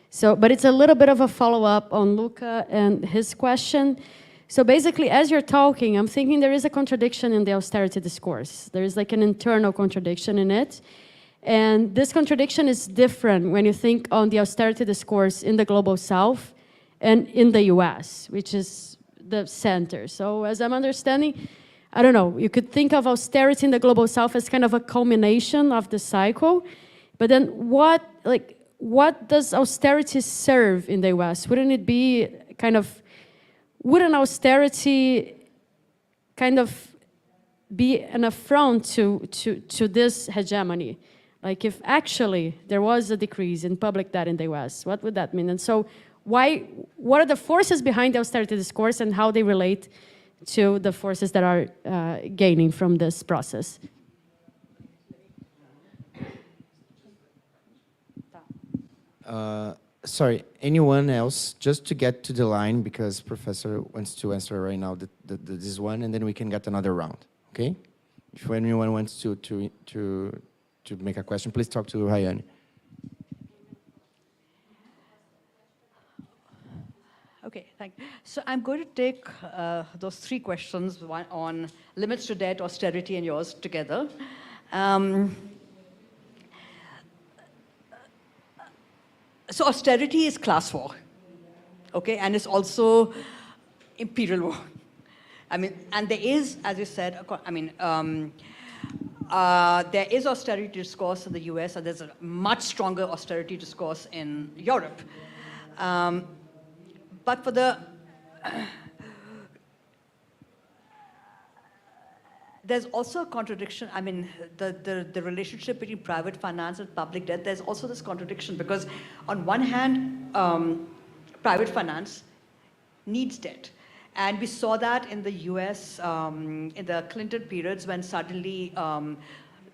So, but it's a little bit of a follow-up on Luca and his question. So basically, as you're talking, I'm thinking there is a contradiction in the austerity discourse. There is like an internal contradiction in it. And this contradiction is different when you think on the austerity discourse in the Global South and in the US, which is the center. So as I'm understanding, I don't know, you could think of austerity in the Global South as kind of a culmination of the cycle. But then what does austerity serve in the US? Wouldn't it be kind of, wouldn't austerity kind of be an affront to this hegemony? Like if actually there was a decrease in public debt in the US, what would that mean? And so what are the forces behind the austerity discourse and how they relate to the forces that are gaining from this process? Sorry, anyone else, just to get to the line, because Professor wants to answer right now this one, and then we can get another round, okay? If anyone wants to make a question, please talk to Rayane. Okay, thank you. So I'm going to take those 3 questions, one on limits to debt, austerity, and yours together. So austerity is class war, okay, and it's also imperial war. I mean, and there is, as you said, there is austerity discourse in the US, and there's a much stronger austerity discourse in Europe. But for the there's also a contradiction. I mean, the relationship between private finance and public debt, there's also this contradiction because on one hand, private finance needs debt. And we saw that in the US in the Clinton periods when suddenly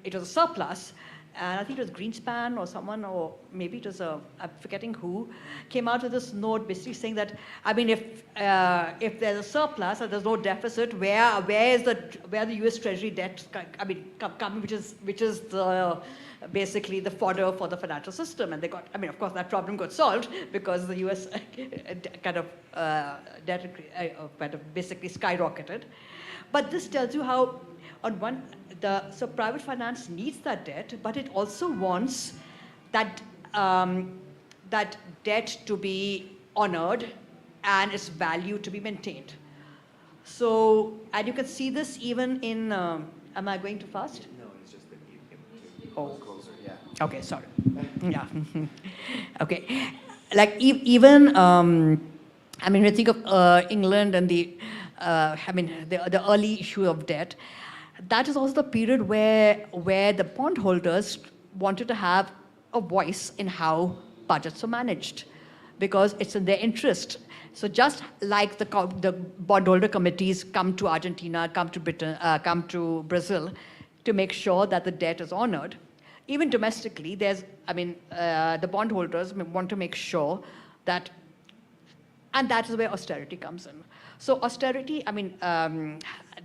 it was a surplus. And I think it was Greenspan or someone, or maybe it was I'm forgetting who, came out with this note basically saying that, I mean, if there's a surplus and there's no deficit, where the U.S. Treasury debt, I mean, coming, which is basically the fodder for the financial system, and they got, I mean, of course, that problem got solved because the U.S. kind of debt kind of basically skyrocketed. But this tells you how, on one, so private finance needs that debt, but it also wants that that debt to be honored and its value to be maintained. So, and you can see this even in, am I going too fast? No, it's just that you Oh. closer, yeah. Okay, sorry. Yeah. Okay. Like even, I mean, when you think of England and the early issue of debt, that is also the period where the bondholders wanted to have a voice in how budgets are managed, because it's in their interest. So just like the bondholder committees come to Argentina, come to Britain, come to Brazil, to make sure that the debt is honored, even domestically, the bondholders want to make sure that, and that is where austerity comes in. So austerity, I mean,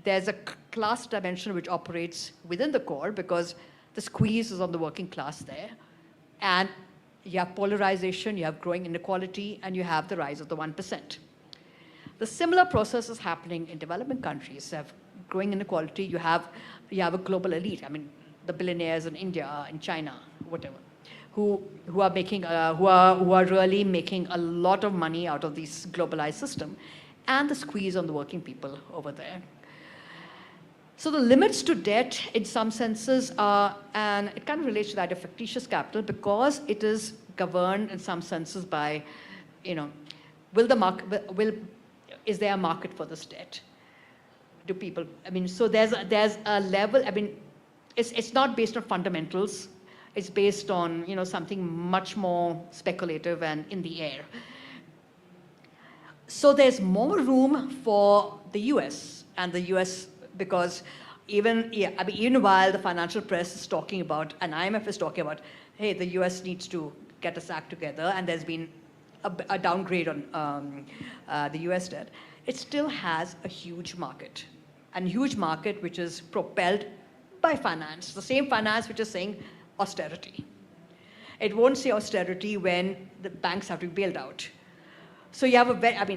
there's a class dimension which operates within the core because the squeeze is on the working class there. And you have polarization, you have growing inequality, and you have the rise of the 1%. The similar process is happening in developing countries. You have growing inequality, you have a global elite. I mean, the billionaires in India, in China, whatever, who are making, who are really making a lot of money out of this globalized system, and the squeeze on the working people over there. So the limits to debt, in some senses, are, and it kind of relates to that of fictitious capital because it is governed in some senses by, is there a market for this debt? Do people, I mean, so there's a level, I mean, it's not based on fundamentals. It's based on, something much more speculative and in the air. So there's more room for the US, and the US, because even while the financial press is talking about, and IMF is talking about, hey, the US needs to get its act together, and there's been a downgrade on the US debt, it still has a huge market, and huge market which is propelled by finance, the same finance which is saying austerity. It won't say austerity when the banks have to be bailed out. So you have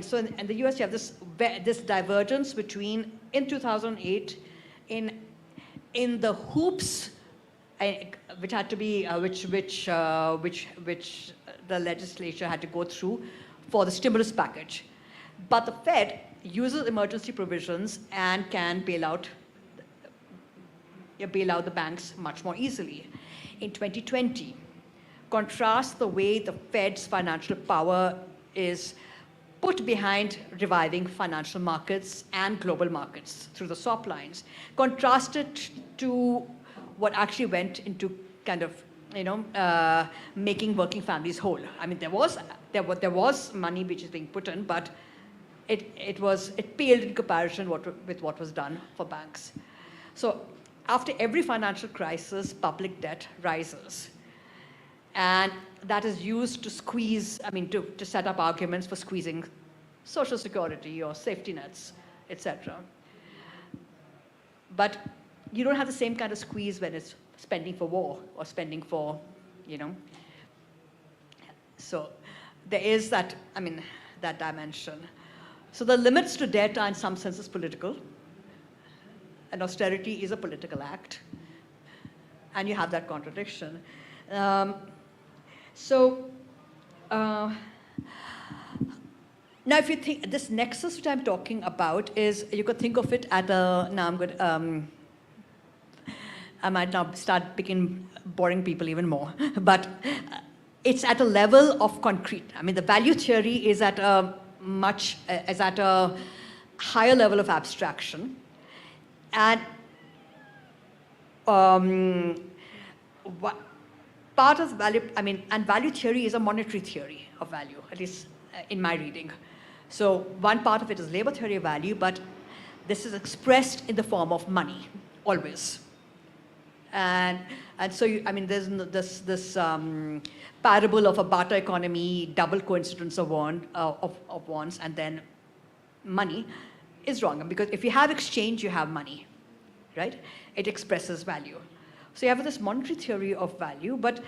so in the US you have this divergence between, in 2008, in the hoops which had to be, which the legislature had to go through for the stimulus package. But the Fed uses emergency provisions and can bail out the banks much more easily. In 2020, contrast the way the Fed's financial power is put behind reviving financial markets and global markets through the swap lines. Contrast it to what actually went into kind of, making working families whole. I mean, there was money which is being put in, but it paled in comparison with what was done for banks. So after every financial crisis, public debt rises. And that is used to squeeze, to set up arguments for squeezing social security or safety nets, etc. But you don't have the same kind of squeeze when it's spending for war or spending for, So there is that, that dimension. So the limits to debt are in some senses political, and austerity is a political act, and you have that contradiction. Now if you think, this nexus which I'm talking about is, you could think of it at a, I might now begin boring people even more, but it's at a level of concrete. The value theory is at a higher level of abstraction. And part of value, and value theory is a monetary theory of value, at least in my reading. So one part of it is labor theory of value, but this is expressed in the form of money, always. And so, there's this parable of a barter economy, double coincidence of wants, and then money is wrong. Because if you have exchange, you have money, right? It expresses value. So you have this monetary theory of value, but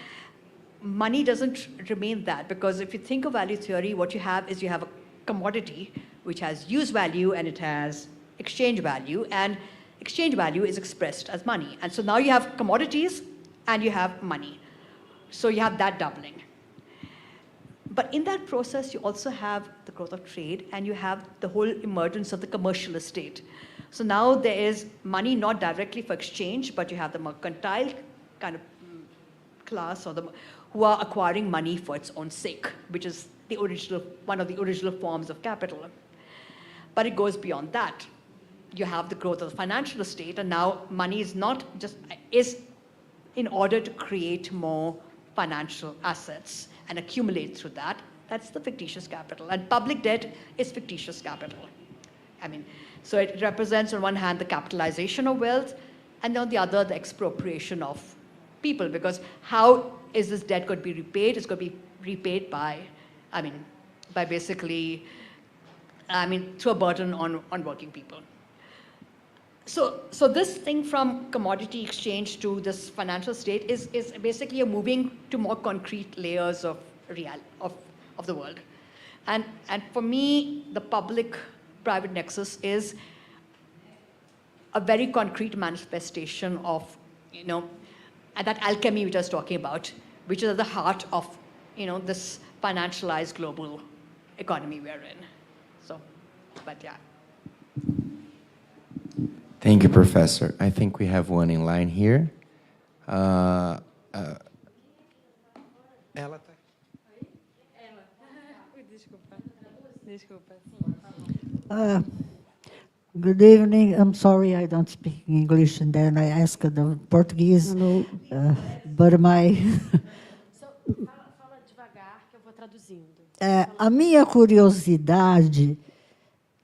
money doesn't remain that, because if you think of value theory, what you have is you have a commodity which has use value and it has exchange value, and exchange value is expressed as money. And so now you have commodities and you have money. So you have that doubling. But in that process, you also have the growth of trade, and you have the whole emergence of the commercial estate. So now there is money not directly for exchange, but you have the mercantile kind of class, or who are acquiring money for its own sake, which is one of the original forms of capital. But it goes beyond that. You have the growth of the financial estate, and now money is in order to create more financial assets and accumulate through that. That's the fictitious capital. And public debt is fictitious capital. So it represents on one hand the capitalization of wealth, and on the other the expropriation of people, because how is this debt going to be repaid? It's going to be repaid by basically through a burden on working people. So this thing from commodity exchange to this financial state is basically a moving to more concrete layers of the world. And for me, the public-private nexus is a very concrete manifestation of, and that alchemy which I was talking about, which is at the heart of, this financialized global economy we're in. So, but yeah. Thank you, Professor. I think we have one in line here. Ela tá. Desculpa. Good evening. I'm sorry I don't speak English, and then I ask the Portuguese. But my Fala devagar que eu vou traduzindo. a minha curiosidade,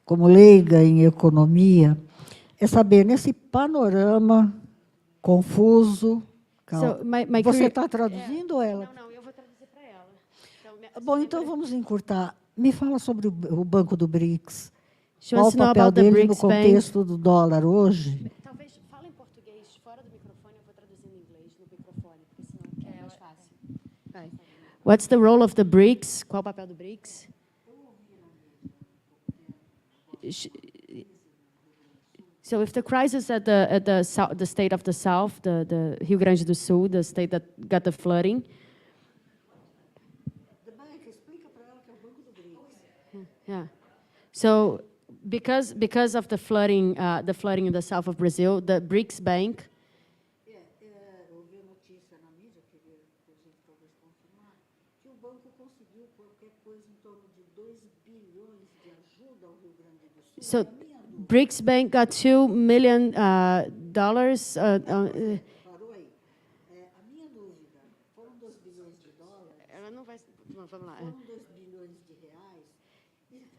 como leiga em economia, é saber nesse panorama confuso. So, Você está traduzindo ou ela? Não, eu vou traduzir para ela. Bom, então vamos encurtar. Me fala sobre o Banco do BRICS. She Qual wants o to know papel about the dele no BRICS Bank. contexto do dólar hoje? Talvez fala em português fora do microfone, eu vou traduzir em inglês no microfone, porque senão é mais fácil. Vai. What's the role of the BRICS? Qual o papel do BRICS? So if the crisis at the state of the South, the Rio Grande do Sul, the state that got the flooding. Yeah. So because of the flooding in the south of Brazil, the BRICS Bank. Eu vi notícia na mídia, queria que a gente talvez confirmar, que o banco conseguiu qualquer coisa em torno de 2 bilhões de ajuda ao Rio Grande do Sul. So BRICS Bank got $2 million. Parou aí. A minha dúvida, foram 2 bilhões de dólares? Ela não vai. Vamos lá. Foram 2 bilhões de reais?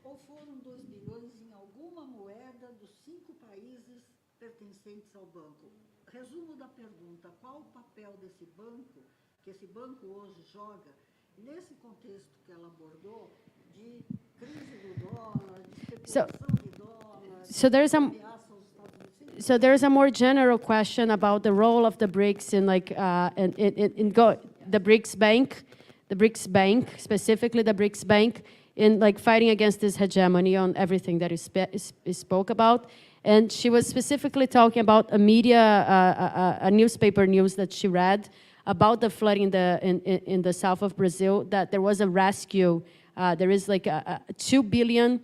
Ou foram 2 bilhões em alguma moeda dos 5 países pertencentes ao banco? Resumo da pergunta, qual o papel desse banco, que esse banco hoje joga, nesse contexto que ela abordou, de crise do dólar, de especulação de dólar, So there's a. ameaça aos Estados Unidos? So there's a more general question about the role of the BRICS in the BRICS Bank, specifically the BRICS Bank, in fighting against this hegemony on everything that is spoke about. And she was specifically talking about a newspaper news that she read about the flooding in the south of Brazil, that there was a rescue. There is a $2 billion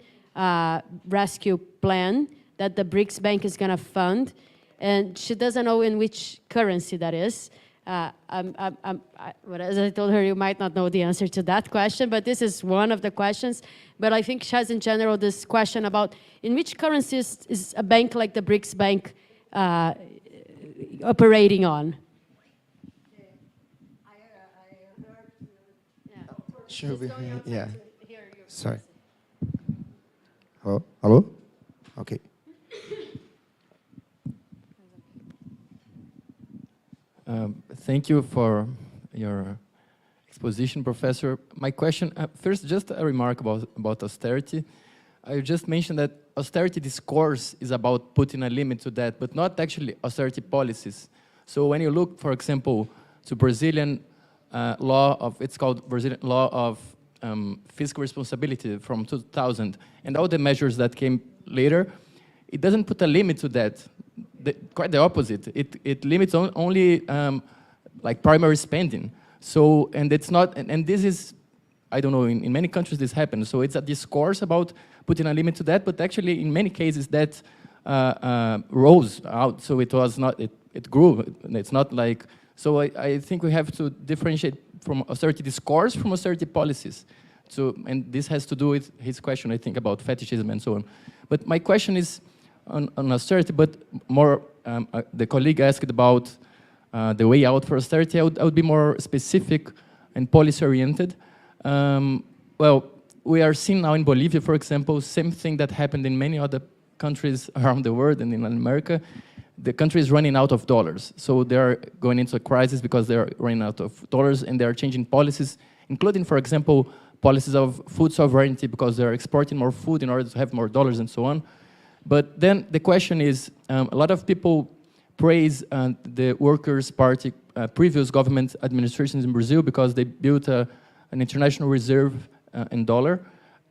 rescue plan that the BRICS Bank is going to fund, and she doesn't know in which currency that is. But as I told her, you might not know the answer to that question, but this is one of the questions. But I think she has in general this question about in which currencies is a bank like the BRICS Bank operating on? Should we? Yeah. Sorry. Hello? Okay. Thank you for your exposition, Professor. My question, first, just a remark about austerity. I just mentioned that austerity discourse is about putting a limit to that, but not actually austerity policies. So when you look, for example, to Brazilian law of, it's called Brazilian law of fiscal responsibility from 2000, and all the measures that came later, it doesn't put a limit to that. Quite the opposite. It limits only like primary spending. So, and it's not, and this is, I don't know, in many countries this happens. So it's a discourse about putting a limit to that, but actually in many cases that rose out. So it was not, it grew. It's not like, so I think we have to differentiate from austerity discourse from austerity policies. So, and this has to do with his question, I think, about fetishism and so on. But my question is on austerity, but more, the colleague asked about the way out for austerity. I would be more specific and policy-oriented. Well, we are seeing now in Bolivia, for example, same thing that happened in many other countries around the world and in America. The country is running out of dollars. So they are going into a crisis because they are running out of dollars, and they are changing policies, including, for example, policies of food sovereignty because they're exporting more food in order to have more dollars and so on. But then the question is, a lot of people praise the Workers' Party previous government administrations in Brazil because they built an international reserve in dollar.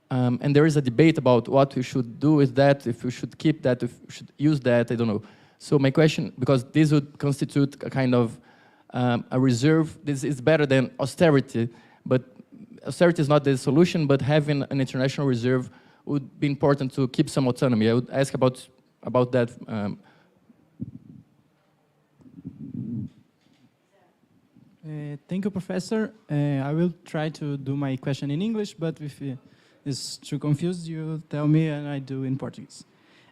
And there is a debate about what we should do with that, if we should keep that, if we should use that, I don't know. So my question, because this would constitute a kind of a reserve, this is better than austerity, but austerity is not the solution, but having an international reserve would be important to keep some autonomy. I would ask about that. Thank you, Professor. I will try to do my question in English, but if it's too confused, you tell me and I do in Portuguese.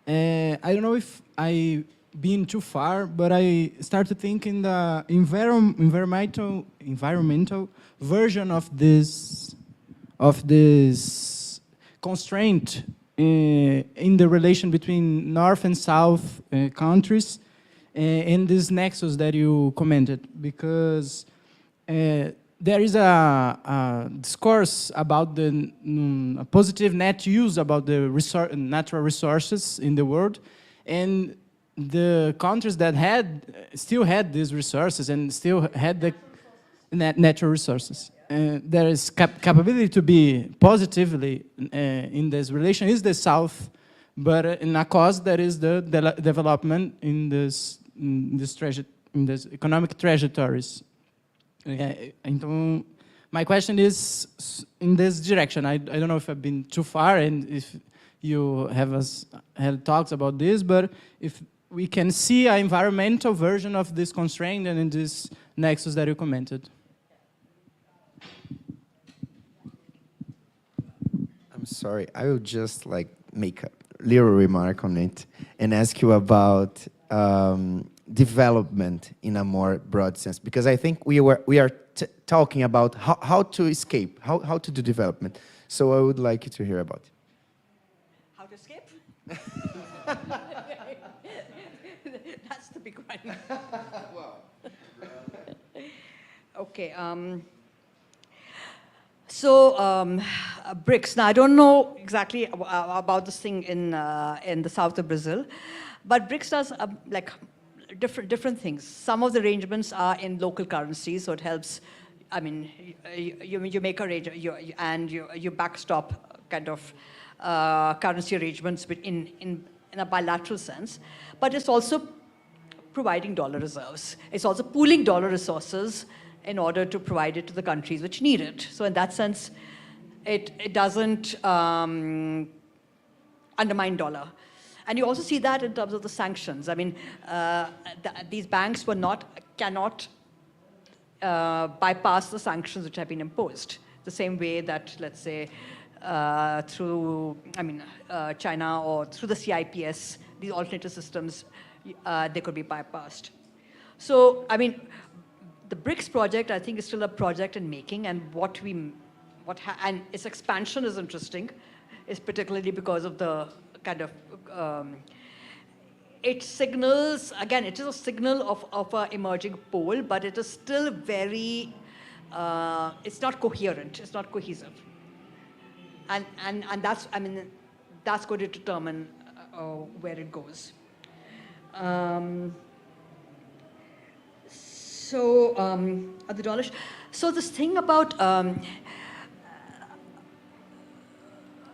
I don't know if I been too far, but I started thinking the environmental version of this constraint in the relation between North and South countries in this nexus that you commented, because there is a discourse about the positive net use about the natural resources in the world, and the countries that still had these resources and still had the natural resources. There is capability to be positively in this relation is the South, but in a cause that is the development in this economic trajectories. My question is in this direction. I don't know if I've been too far and if you have had talks about this, but if we can see an environmental version of this constraint and in this nexus that you commented. I'm sorry, I will just make a little remark on it and ask you about development in a more broad sense, because I think we are talking about how to escape, how to do development. So I would like you to hear about it. How to escape? That's the big one. Okay. BRICS. Now, I don't know exactly about this thing in the south of Brazil, but BRICS does different things. Some of the arrangements are in local currencies, so it helps. I mean, you make and you backstop kind of currency arrangements in a bilateral sense, but it's also providing dollar reserves. It's also pooling dollar resources in order to provide it to the countries which need it. So in that sense, it doesn't undermine dollar. And you also see that in terms of the sanctions. I mean, these banks cannot bypass the sanctions which have been imposed. The same way that, let's say, through China or through the CIPS, these alternative systems, they could be bypassed. So, I mean, the BRICS project, I think, is still a project in making, and and its expansion is interesting, is particularly because of the kind of it signals, again, it is a signal of an emerging pole, but it is still very, it's not coherent, it's not cohesive. And that's, I mean, that's going to determine where it goes. The dollar. So this thing about,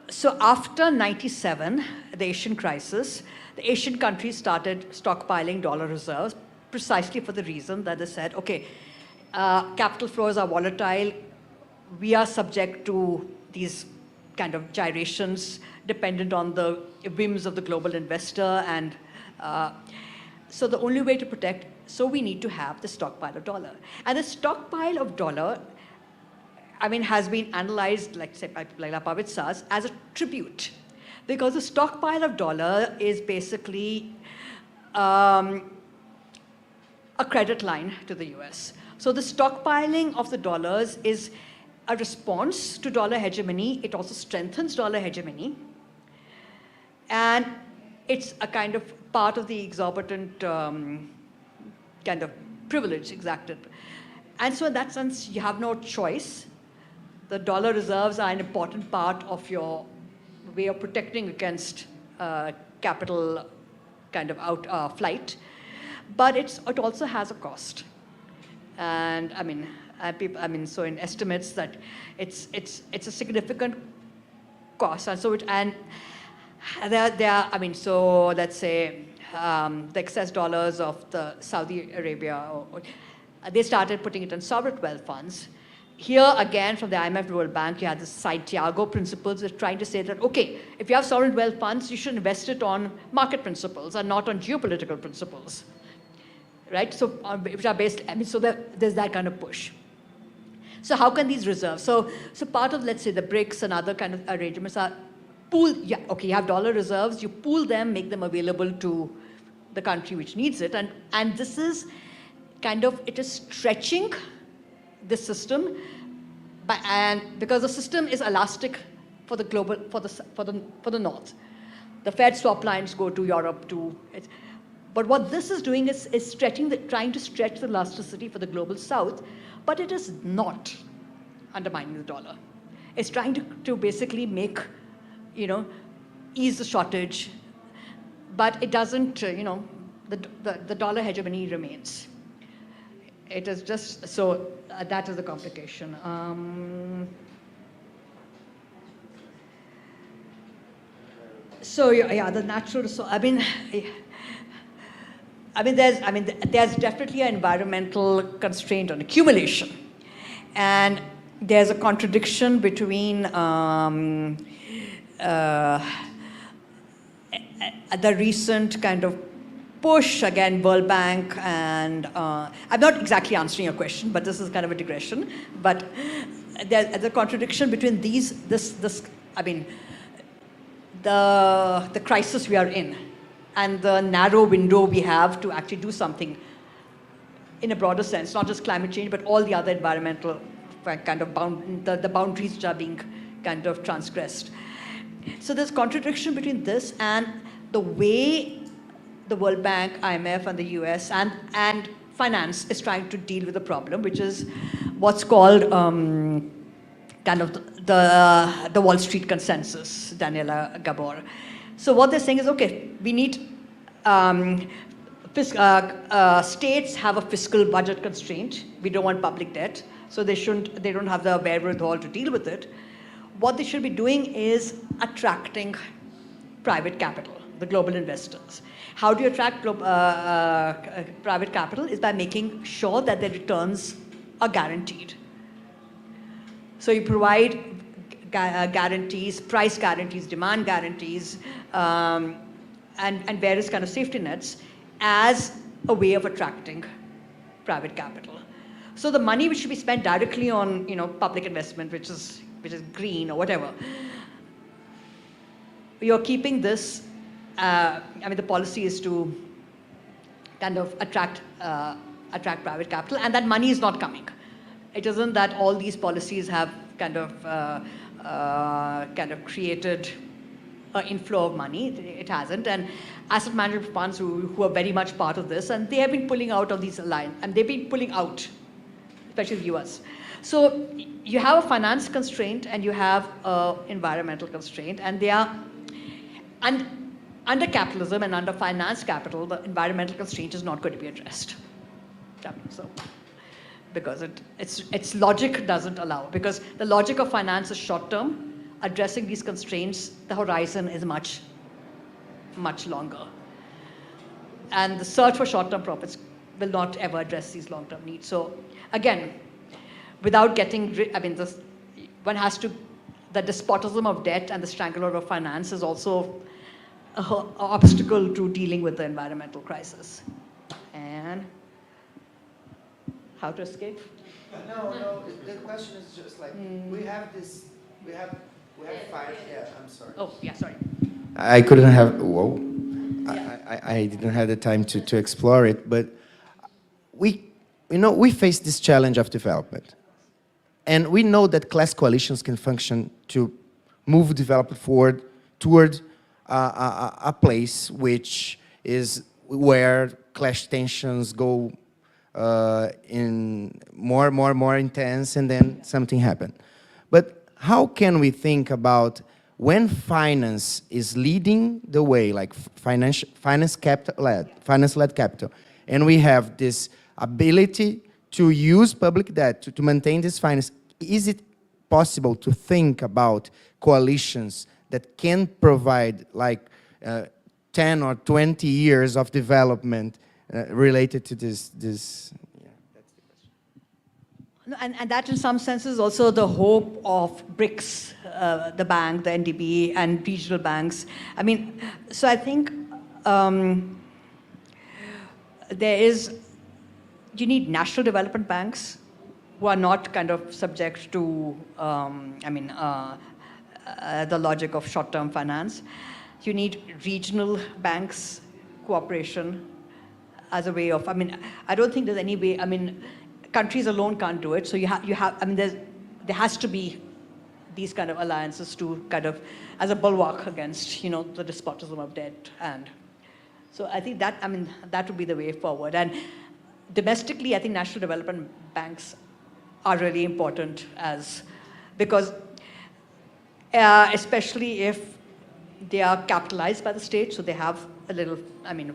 so after 97, the Asian crisis, the Asian countries started stockpiling dollar reserves precisely for the reason that they said, okay, capital flows are volatile. We are subject to these kind of gyrations dependent on the whims of the global investor. And so the only way to protect, so we need to have the stockpile of dollar. And the stockpile of dollar, I mean, has been analyzed, like say, by Laila Pavitsas, as a tribute. Because the stockpile of dollar is basically a credit line to the US. So the stockpiling of the dollars is a response to dollar hegemony. It also strengthens dollar hegemony. And it's a kind of part of the exorbitant kind of privilege exacted. And so in that sense, you have no choice the dollar reserves are an important part of your way of protecting against capital kind of flight, but it also has a cost. And so in estimates that it's a significant cost, and so so let's say the excess dollars of the Saudi Arabia, they started putting it in sovereign wealth funds. Here again, from the IMF World Bank, you had the Santiago principles. They're trying to say that, okay, if you have sovereign wealth funds, you should invest it on market principles and not on geopolitical principles, right? So, which are based, so there's that kind of push. So how can these reserves? So part of, let's say, the BRICS and other kind of arrangements are pool, yeah, okay, you have dollar reserves, you pool them, make them available to the country which needs it. And this is kind of, it is stretching this system, and because the system is elastic for the global, for the North. The Fed swap lines go to Europe too. But what this is doing is trying to stretch the elasticity for the global South, but it is not undermining the dollar. It's trying to basically make, ease the shortage, but it doesn't, the dollar hegemony remains. It is just, so that is the complication. So yeah, the natural resource, there's definitely an environmental constraint on accumulation. And there's a contradiction between the recent kind of push, again, World Bank, and I'm not exactly answering your question, but this is kind of a digression. But there's a contradiction between the crisis we are in and the narrow window we have to actually do something in a broader sense, not just climate change, but all the other environmental kind of the boundaries which are being kind of transgressed. So there's contradiction between this and the way the World Bank, IMF, and the US and finance is trying to deal with the problem, which is what's called kind of the Wall Street consensus, Daniela Gabor. So what they're saying is, okay, we need states have a fiscal budget constraint. We don't want public debt, so they don't have the wherewithal to deal with it. What they should be doing is attracting private capital, the global investors. How do you attract private capital? Is by making sure that the returns are guaranteed. So you provide guarantees, price guarantees, demand guarantees, and various kind of safety nets as a way of attracting private capital. So the money which should be spent directly on public investment, which is green or whatever, you're keeping this. The policy is to kind of attract private capital, and that money is not coming. It isn't that all these policies have kind of created an inflow of money. It hasn't, and asset management funds who are very much part of this, and they have been pulling out of these alliances, and they've been pulling out, especially the US. So you have a finance constraint and you have an environmental constraint, and they are, and under capitalism and under finance capital, the environmental constraint is not going to be addressed. So, because its logic doesn't allow, because the logic of finance is short term. Addressing these constraints, the horizon is much, much longer. And the search for short-term profits will not ever address these long-term needs. So again, without getting one has to, the despotism of debt and the stranglehold of finance is also an obstacle to dealing with the environmental crisis. And how to escape? No, the question is just like, we have five, yeah, I'm sorry. Oh, yeah, sorry. I couldn't have, whoa. I didn't have the time to explore it, but we face this challenge of development. And we know that class coalitions can function to move development forward toward a place which is where class tensions go in more intense, and then something happens. But how can we think about when finance is leading the way, like finance-led capital, and we have this ability to use public debt to maintain this finance, is it possible to think about coalitions that can provide like 10 or 20 years of development related to this? Yeah, that's the question. No, and that in some sense is also the hope of BRICS, the bank, the NDB, and regional banks. I mean, so I think you need national development banks who are not kind of subject to, the logic of short-term finance. You need regional banks cooperation as a way of, I don't think there's any way, countries alone can't do it. So there has to be these kind of alliances to kind of, as a bulwark against, the despotism of debt. And so I think that, that would be the way forward. And domestically, I think national development banks are really important because especially if they are capitalized by the state, so they have a little,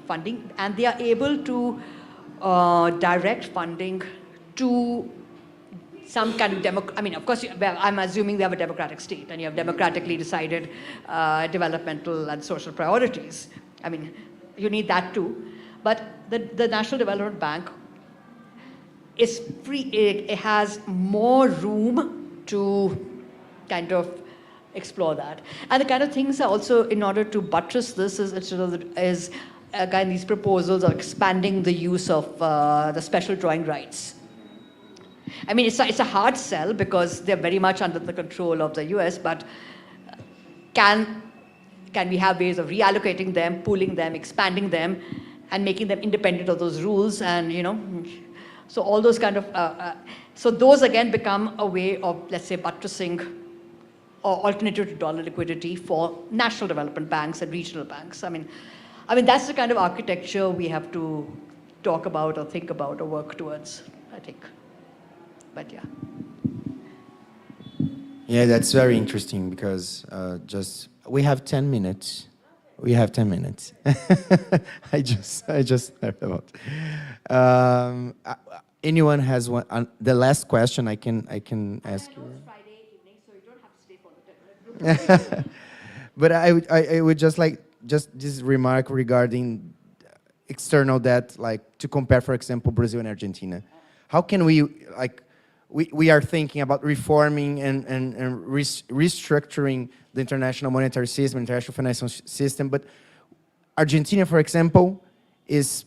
funding, and they are able to direct funding to some kind of of course, I'm assuming they have a democratic state, and you have democratically decided developmental and social priorities. You need that too. But the National Development Bank is free, it has more room to kind of explore that. And the kind of things are also, in order to buttress this, is again, these proposals are expanding the use of the special drawing rights. It's a hard sell because they're very much under the control of the US, but can we have ways of reallocating them, pooling them, expanding them, and making them independent of those rules? And, so all those kind of, so those again become a way of, let's say, buttressing or alternative to dollar liquidity for national development banks and regional banks. That's the kind of architecture we have to talk about or think about or work towards, I think. But yeah. Yeah, that's very interesting because we have 10 minutes. We have 10 minutes. I just heard about. Anyone has one? The last question I can ask you. It's Friday evening, so you don't have to stay for the dinner. But I would just like this remark regarding external debt, like to compare, for example, Brazil and Argentina. How can we we are thinking about reforming and restructuring the international monetary system, international financial system, but Argentina, for example, is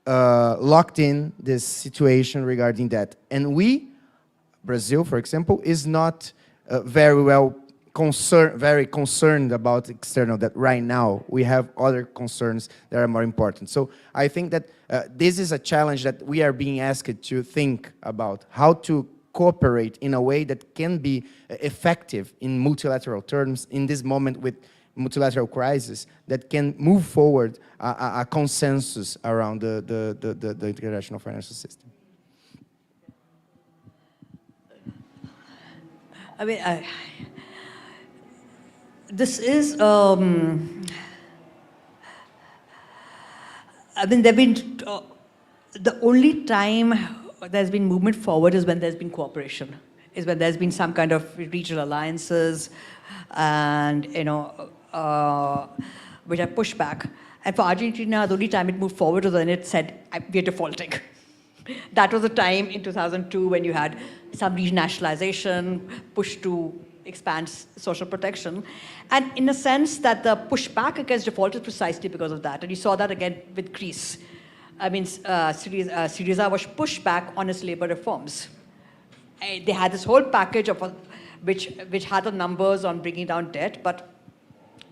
locked in this situation regarding that. And Brazil, for example, is not very concerned about external debt right now. We have other concerns that are more important. So I think that this is a challenge that we are being asked to think about, how to cooperate in a way that can be effective in multilateral terms in this moment with multilateral crisis, that can move forward a consensus around the international financial system. This is, there've been, the only time there's been movement forward is when there's been cooperation, is when there's been some kind of regional alliances and, which have pushed back. And for Argentina, the only time it moved forward was when it said, we're defaulting. That was the time in 2002 when you had some renationalization, push to expand social protection. And in a sense that the pushback against default is precisely because of that. And you saw that again with Greece. Syriza was pushed back on its labor reforms. They had this whole package of which had the numbers on bringing down debt, but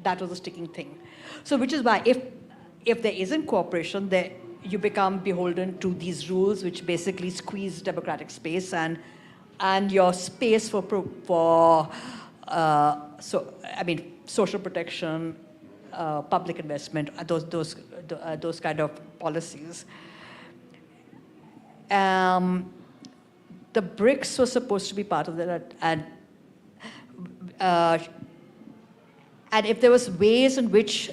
that was a sticking thing. So which is why if there isn't cooperation, you become beholden to these rules which basically squeeze democratic space and your space for social protection, public investment, those kind of policies. The BRICS was supposed to be part of that, and and if there was ways in which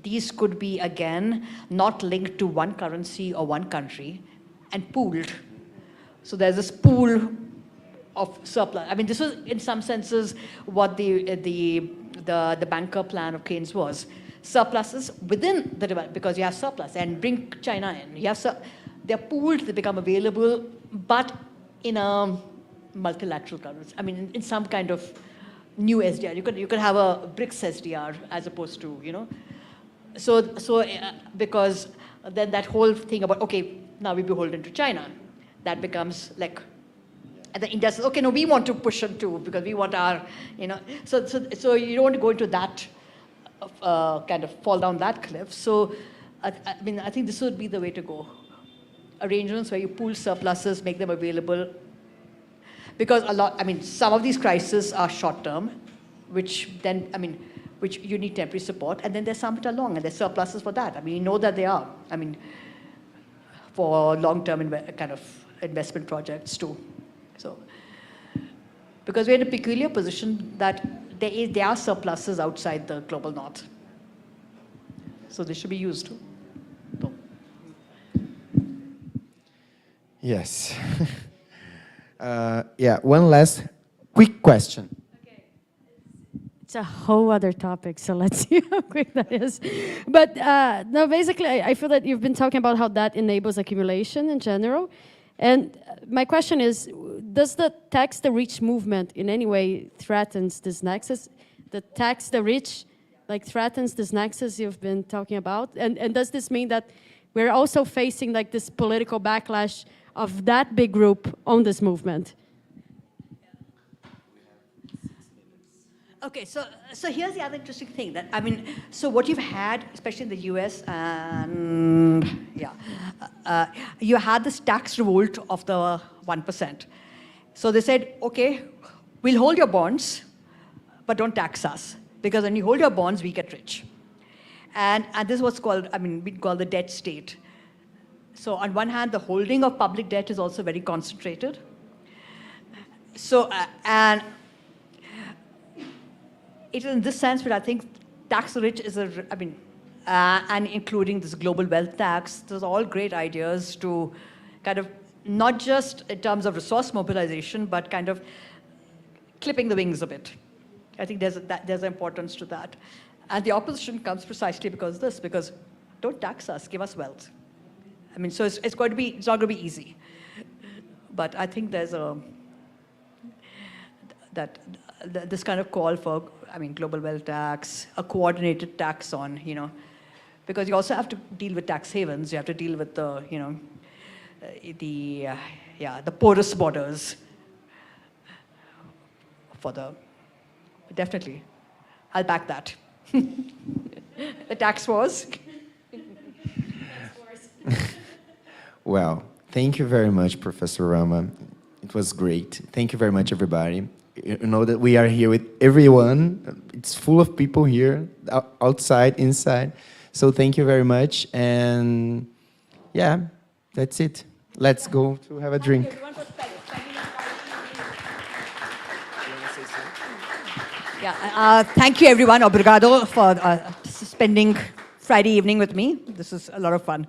these could be, again, not linked to one currency or one country and pooled. So there's this pool of surplus. I mean, this was, in some senses, what the banker plan of Keynes was. Surpluses within the development, because you have surplus, and bring China in. You have they're pooled, they become available, but in a multilateral currency. I mean, in some kind of new SDR. You could have a BRICS SDR as opposed to, you know. So because then that whole thing about, okay, now we beholden to China, that becomes like, and the India says, okay, no, we want to push them too because we want our, you know. So you don't want to go into that, kind of fall down that cliff. So, I mean, I think this would be the way to go. Arrangements where you pool surpluses, make them available. Because some of these crises are short term, which then, which you need temporary support, and then there's some which are long, and there's surpluses for that. I mean, you know that they are. I mean, for long-term kind of investment projects too. So, because we're in a peculiar position that there are surpluses outside the global north. So they should be used. So. Yes. Yeah, one last quick question. Okay. It's a whole other topic, so let's see how quick that is. But no, basically, I feel that you've been talking about how that enables accumulation in general. And my question is, does the tax the rich movement in any way threatens this nexus? The tax the rich, like, threatens this nexus you've been talking about? And does this mean that we're also facing like this political backlash of that big group on this movement? Okay, so here's the other interesting thing that, so what you've had, especially in the US, and you had this tax revolt of the 1%. So they said, okay, we'll hold your bonds, but don't tax us, because when you hold your bonds, we get rich. And this is what's called, we call the debt state. So on one hand, the holding of public debt is also very concentrated. So, and it is in this sense where I think tax the rich is and including this global wealth tax, there's all great ideas to kind of, not just in terms of resource mobilization, but kind of clipping the wings a bit. I think there's an importance to that. And the opposition comes precisely because of this, because don't tax us, give us wealth. So it's not going to be easy. But I think there's this kind of call for, global wealth tax, a coordinated tax on, because you also have to deal with tax havens. You have to deal with the, the porous borders for the, definitely, I'll back that. The tax wars. Well, thank you very much, Professor Ramaa. It was great. Thank you very much, everybody. You know that we are here with everyone. It's full of people here, outside, inside. So thank you very much. And yeah, that's it. Let's go to have a drink. Thank you, everyone. Obrigado for spending Friday evening with me. This is a lot of fun.